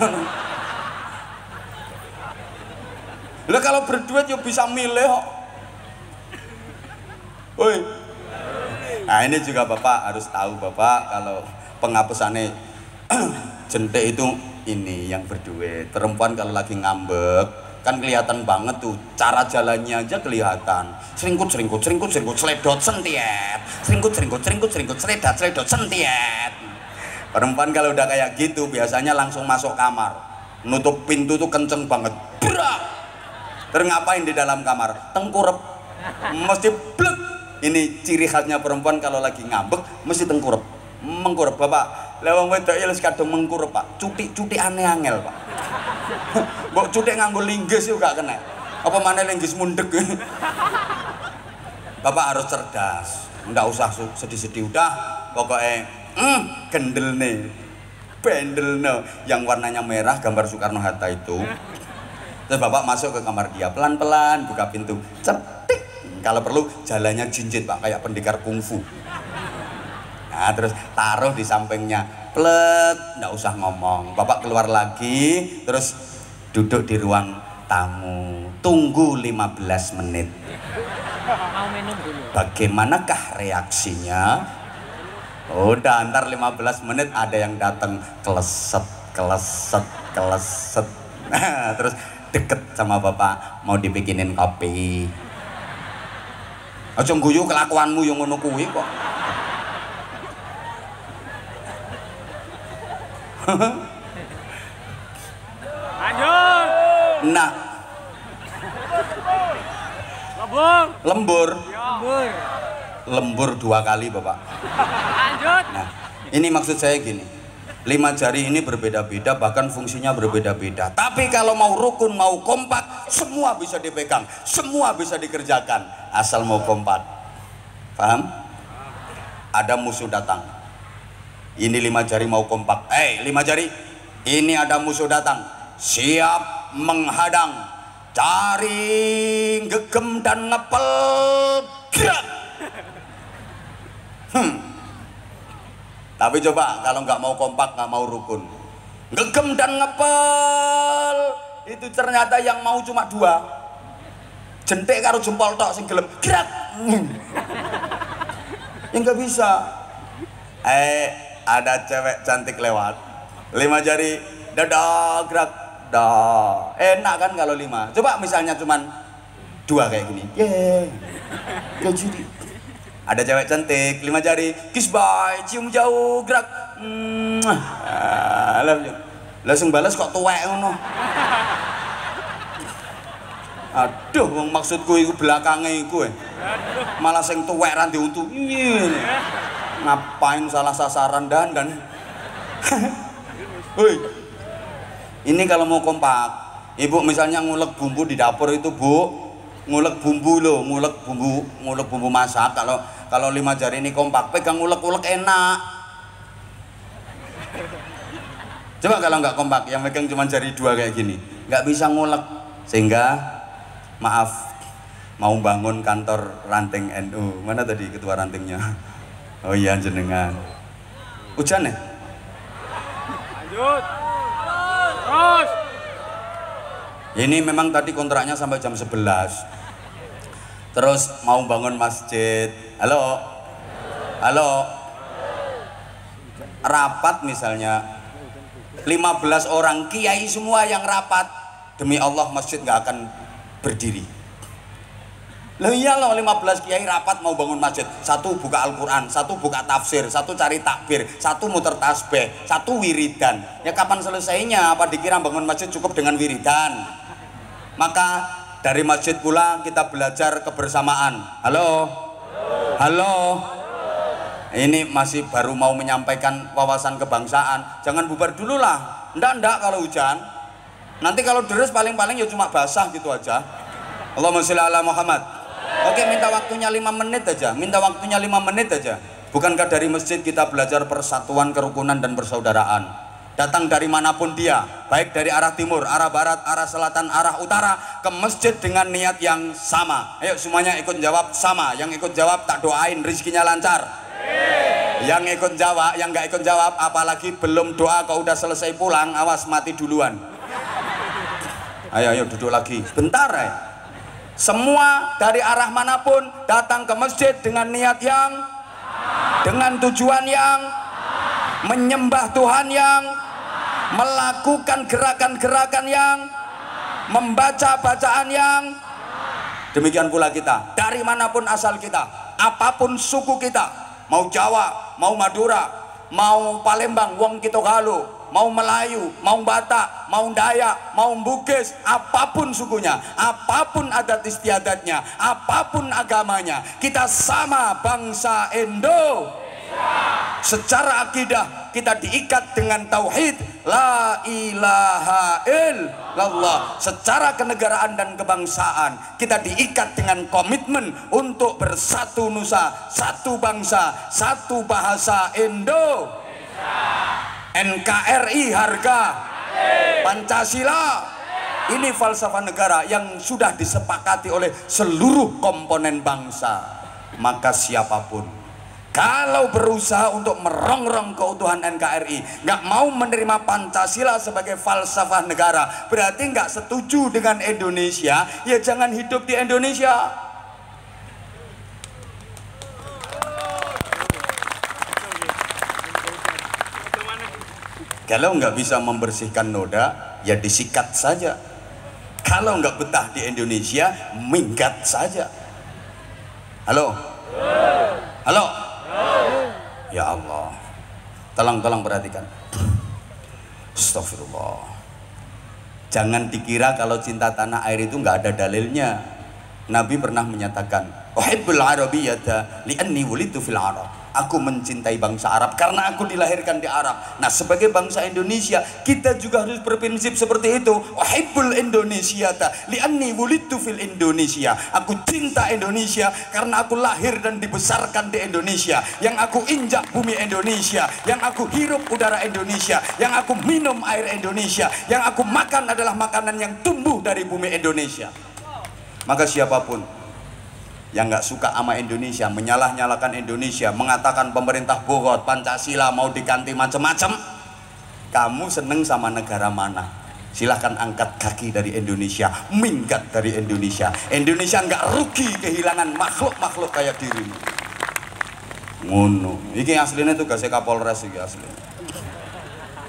Lah kalau berduit ya bisa milih kok. Woi. Nah ini juga Bapak harus tahu Bapak, kalau penghapusannya jentik itu ini yang berduit. Perempuan kalau lagi ngambek kan kelihatan banget tuh, cara jalannya aja kelihatan. Seringkut, seledot, sentiet. Seringkut, seledot, sentiet. Perempuan kalau udah kayak gitu biasanya langsung masuk kamar, nutup pintu tuh kenceng banget. Brak. Terus ngapain di dalam kamar? Tengkurep. Mesti blek. Ini ciri khasnya perempuan kalau lagi ngambek mesti tengkurep. Mengkurep Bapak. Lewang wedok ya kadang mengkurep Pak. Cuti aneh angel Pak. Mbok cuti nganggo linggis juga kena. Apa mana linggis mundek. Bapak harus cerdas. Nggak usah sedih-sedih udah. Pokoknya gendel nih. Bendelno yang warnanya merah gambar Soekarno-Hatta itu. Terus bapak masuk ke kamar dia, pelan-pelan buka pintu, cetik. Kalau perlu jalannya jinjit pak, kayak pendekar kungfu. Nah terus taruh di sampingnya, plek, nggak usah ngomong. Bapak keluar lagi, terus duduk di ruang tamu, tunggu 15 menit. Mau minum dulu. Bagaimanakah reaksinya? Udah ntar 15 menit ada yang datang, keleset, keleset, keleset. Nah, terus deket sama bapak, mau dibikinin kopi. Aja guyu kelakuanmu yang ngono kuwi kok. Lanjut. Nah, Lembur. lembur. Lembur. Lembur 2 kali bapak. Lanjut. Nah, ini maksud saya gini, 5 jari ini berbeda-beda, bahkan fungsinya berbeda-beda. Tapi kalau mau rukun, mau kompak, semua bisa dipegang, semua bisa dikerjakan, asal mau kompak. Paham? Ada musuh datang, ini 5 jari mau kompak. 5 jari, ini ada musuh datang, siap menghadang, cari gegem dan ngepel, gerak. Tapi coba kalau nggak mau kompak, nggak mau rukun, gegem dan ngepel, itu ternyata yang mau cuma 2, jentik karo jempol tok sing gelem gerak. Ya nggak bisa. Ada cewek cantik lewat, 5 jari, dadah gerak, dah. Enak kan kalau 5. Coba misalnya cuman 2 kayak gini, kayak jadi. Ada cewek cantik, 5 jari, kiss bye, cium jauh, gerak, langsung balas kok tuwek ngono. Aduh, wong maksudku iku belakangnya iku malah sing tuwek ra diuntu. Ngapain salah sasaran dan kan? Woi, ini kalau mau kompak, ibu misalnya ngulek bumbu di dapur itu bu, ngulek bumbu loh, ngulek bumbu masak. Kalau 5 jari ini kompak, pegang ngulek enak. Coba kalau nggak kompak, yang pegang cuma jari 2 kayak gini, nggak bisa ngulek. Sehingga maaf, mau bangun kantor ranting NU, mana tadi ketua rantingnya? Oh iya jenengan. Hujan ya? Lanjut. Terus. Ini memang tadi kontraknya sampai jam 11. Terus mau bangun masjid. Halo. Halo. Rapat misalnya 15 orang kiai semua yang rapat. Demi Allah masjid nggak akan berdiri. Loh iya loh, 15 kiai rapat mau bangun masjid, 1 buka Al-Quran, 1 buka tafsir, 1 cari takbir, 1 muter tasbih, 1 wiridan. Ya kapan selesainya? Apa dikira bangun masjid cukup dengan wiridan? Maka dari masjid pula kita belajar kebersamaan. Halo? Halo? Ini masih baru mau menyampaikan wawasan kebangsaan, jangan bubar dulu lah. Ndak kalau hujan. Nanti kalau deres paling-paling ya cuma basah gitu aja. Allahumma sholli ala Muhammad. Oke, minta waktunya 5 menit aja, minta waktunya 5 menit aja. Bukankah dari masjid kita belajar persatuan, kerukunan dan persaudaraan? Datang dari manapun dia, baik dari arah timur, arah barat, arah selatan, arah utara, ke masjid dengan niat yang sama. Ayo semuanya ikut jawab sama. Yang ikut jawab tak doain rezekinya lancar. Yang ikut jawab, yang nggak ikut jawab, apalagi belum doa kau udah selesai pulang, awas mati duluan. Ayo duduk lagi, bentar ya. Semua dari arah manapun datang ke masjid dengan niat yang, dengan tujuan yang, menyembah Tuhan yang, melakukan gerakan-gerakan yang, membaca bacaan yang. Demikian pula kita, dari manapun asal kita, apapun suku kita, mau Jawa, mau Madura, mau Palembang, Wong Kitogalo, mau Melayu, mau Batak, mau Dayak, mau Bugis, apapun sukunya, apapun adat istiadatnya, apapun agamanya, kita sama bangsa Indonesia. Secara akidah kita diikat dengan tauhid la ilaha illallah. Secara kenegaraan dan kebangsaan kita diikat dengan komitmen untuk bersatu nusa, satu bangsa, satu bahasa Indonesia. NKRI harga, Pancasila. Ini falsafah negara yang sudah disepakati oleh seluruh komponen bangsa. Maka siapapun kalau berusaha untuk merongrong keutuhan NKRI, nggak mau menerima Pancasila sebagai falsafah negara, berarti nggak setuju dengan Indonesia, ya jangan hidup di Indonesia. Kalau nggak bisa membersihkan noda, ya disikat saja. Kalau nggak betah di Indonesia, minggat saja. Halo? Halo? Ya Allah, tolong perhatikan. Astagfirullah. Jangan dikira kalau cinta tanah air itu nggak ada dalilnya. Nabi pernah menyatakan, "Uhibbul Arabiyyata li'anni wulidtu fil Arab." Aku mencintai bangsa Arab karena aku dilahirkan di Arab. Nah, sebagai bangsa Indonesia, kita juga harus berprinsip seperti itu. Uhibbul Indonesiata li'anni wulidtu fil Indonesia. Aku cinta Indonesia karena aku lahir dan dibesarkan di Indonesia. Yang aku injak bumi Indonesia, yang aku hirup udara Indonesia, yang aku minum air Indonesia, yang aku makan adalah makanan yang tumbuh dari bumi Indonesia. Maka siapapun yang nggak suka sama Indonesia, menyalah-nyalakan Indonesia, mengatakan pemerintah bohong, Pancasila mau diganti macam-macam, kamu seneng sama negara mana? Silahkan angkat kaki dari Indonesia, minggat dari Indonesia. Indonesia nggak rugi kehilangan makhluk-makhluk kayak dirimu. Ngono. Ini aslinya tugasnya Kapolres ini aslinya.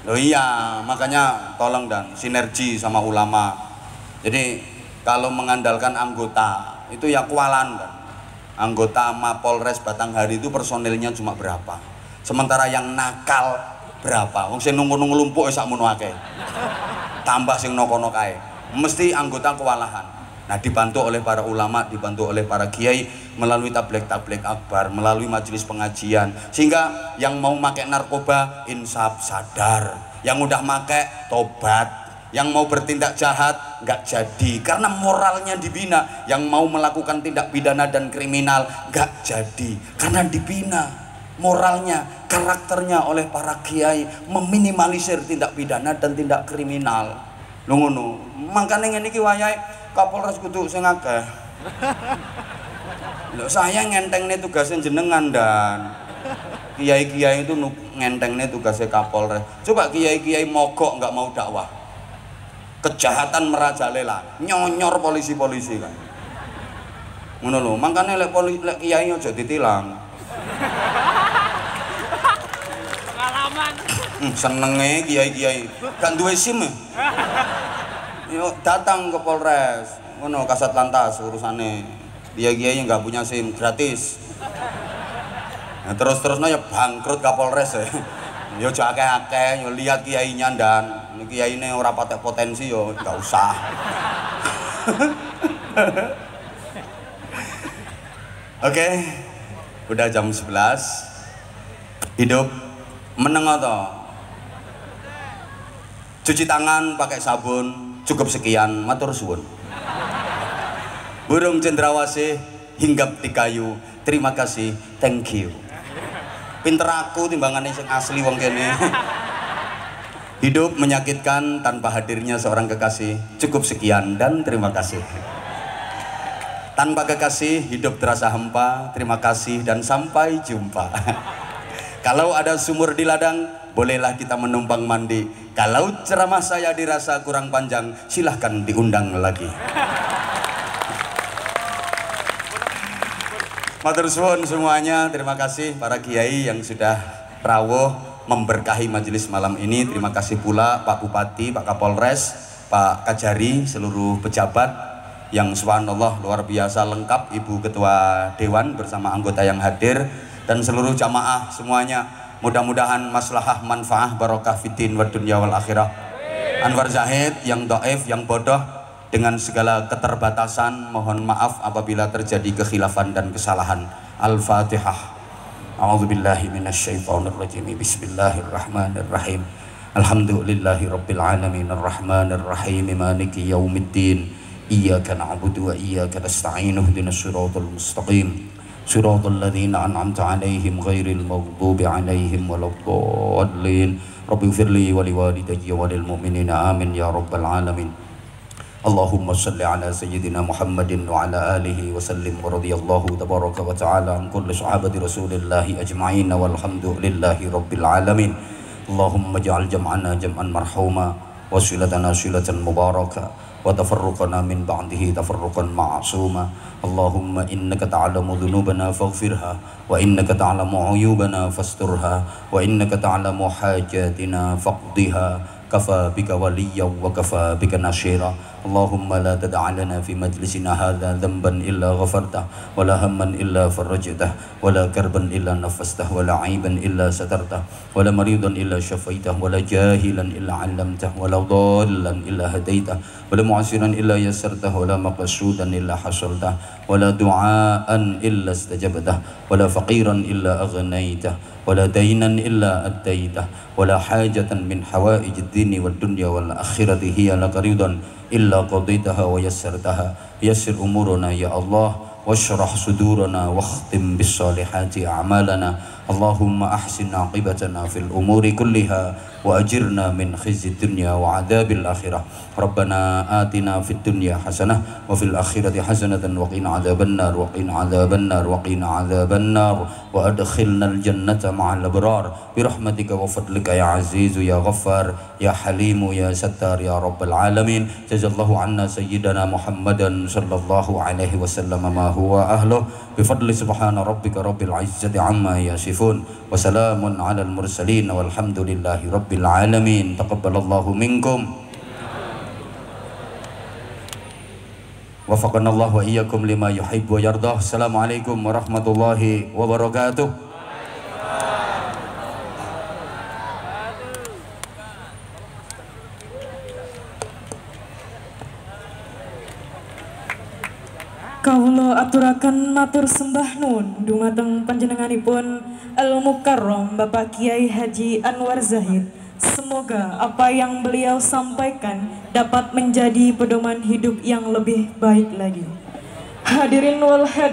Loh iya, makanya tolong dan sinergi sama ulama. Jadi kalau mengandalkan anggota itu ya kualan kan. Anggota Mapolres Batanghari itu personilnya cuma berapa? Sementara yang nakal berapa? Wong sing nunggu-nunggu lumpuk sak mono akeh. Tambah sing nokono kae. Mesti anggota kewalahan. Nah, dibantu oleh para ulama, dibantu oleh para kiai melalui tabligh akbar, melalui majelis pengajian, sehingga yang mau pakai narkoba insaf sadar, yang udah pakai tobat, yang mau bertindak jahat nggak jadi karena moralnya dibina, yang mau melakukan tindak pidana dan kriminal nggak jadi karena dibina moralnya, karakternya oleh para kiai meminimalisir tindak pidana dan tindak kriminal. Ngono, makanya ngene iki wayahe Kapolres kudu sing akeh. Lho saya ngentengne tugasnya jenengan dan kiai-kiai itu ngentengne tugasnya Kapolres. Coba kiai-kiai mogok nggak mau dakwah, kejahatan merajalela, nyonyor polisi-polisi kan. Ngono lho, makane lek kiai aja ditilang. Pengalaman. Senenge kiai-kiai gak duwe SIM. Yuk datang ke Polres, ngono kasat lantas urusane. Kiai-kiai yang nggak punya SIM gratis. Nah, terus-terusnya ya bangkrut Kapolres ya. Yo aja akeh-akeh, yo lihat kiainya dan kiai ini ora patek potensi yo nggak usah. Oke, udah jam 11. Hidup meneng atau cuci tangan pakai sabun, cukup sekian, matur suwun. Burung cendrawasih hinggap di kayu, terima kasih, thank you. Pinter aku timbangannya yang asli wong kene. Hidup menyakitkan tanpa hadirnya seorang kekasih, cukup sekian dan terima kasih. Tanpa kekasih hidup terasa hampa, terima kasih dan sampai jumpa. Kalau ada sumur di ladang, bolehlah kita menumpang mandi. Kalau ceramah saya dirasa kurang panjang, silahkan diundang lagi. Matur suwun semuanya, terima kasih para kiai yang sudah rawuh memberkahi majelis malam ini. Terima kasih pula Pak Bupati, Pak Kapolres, Pak Kajari, seluruh pejabat yang subhanallah luar biasa lengkap, Ibu Ketua Dewan bersama anggota yang hadir dan seluruh jamaah semuanya. Mudah-mudahan maslahah manfaah barokah fiddin wa dunya wal akhirah. Anwar Zahid yang dhaif, yang bodoh, dengan segala keterbatasan mohon maaf apabila terjadi kekhilafan dan kesalahan. Al-Fatihah. A'udzubillahi minasyaitonirrajim. Bismillahirrahmanirrahim. Alhamdulillahi rabbil alamin arrahmanirrahim maliki yaumiddin. Iyyaka na'budu wa iyyaka nasta'in ihdinas siratal mustaqim. Siratal ladzina an'amta 'alaihim ghairil maghdubi 'alaihim waladdallin. Rabbighfirli wa liwalidayya wa lil mu'minina amin ya rabbal alamin. Allahumma salli ala sayyidina Muhammadin wa ala alihi wa sallim wa radiyallahu tabaraka wa ta'ala an kulli sahabati rasulillahi ajma'in walhamdulillahi rabbil alamin. Allahumma ja'al jam'ana jam'an marhuma wa silatana silatan mubaraka wa tafarruqana min ba'dihi tafarruqan ma'asuma. Allahumma innaka ta'lamu dhunubana faghfirha wa innaka ta'lamu uyubana fasturha wa innaka ta'lamu hajatina faqdiha kafa bika waliya wa kafa bika nasira. Allahumma la tad'a lana fi majlisina hadha dhanban illa ghafartah wa la hamman illa farajtah wa la karban illa nafastah wa la aiban illa satartah wa la maridan illa shafaitah wa la jahilan illa 'allamtah wa la dhallan illa hadaitah wa la mu'asiran illa yassartah wa la maqsudan illa hasaltah wa la du'aan illa istajabtah wa la faqiran illa aghnaitah wa la daynan illa addaitah wa la hajatan min hawaijid dini wad dunya wal akhirati hiya laka ridan illa qadaitaha wa yassartaha. Yassir umurana ya Allah washrah sudurana wakhtim bis salihati a'malana. Allahumma ahsin aqibatana fil umuri kulliha wa ajirna min khizyid dunya wa adzabil akhirah. Rabbana atina fid dunya hasanah wa fil akhirati hasanatan wa qina adzabannar wa qina adzabannar wa qina adzabannar wa adkhilnal jannata ma'al abrar bi rahmatika wa fadlika ya azizu ya ghaffar ya halimu ya sattar ya rabbal alamin. Jazallahu anna sayyidana Muhammadan sallallahu alaihi wasallam ma huwa ahluh bi fadli subhana rabbika rabbil izzati amma yasifun wa salamun alal mursalin walhamdulillahi rabbil alamin. Taqabbalallahu minkum wafaqana Allah wa iyyakum lima yuhibbu wa yardah. Assalamualaikum warahmatullahi wabarakatuh. Kawula aturaken matur sembah nuwun dumateng panjenenganipun Al Mukarram Bapak Kiai Haji Anwar Zahid. Semoga apa yang beliau sampaikan dapat menjadi pedoman hidup yang lebih baik lagi. Hadirin wal hadirin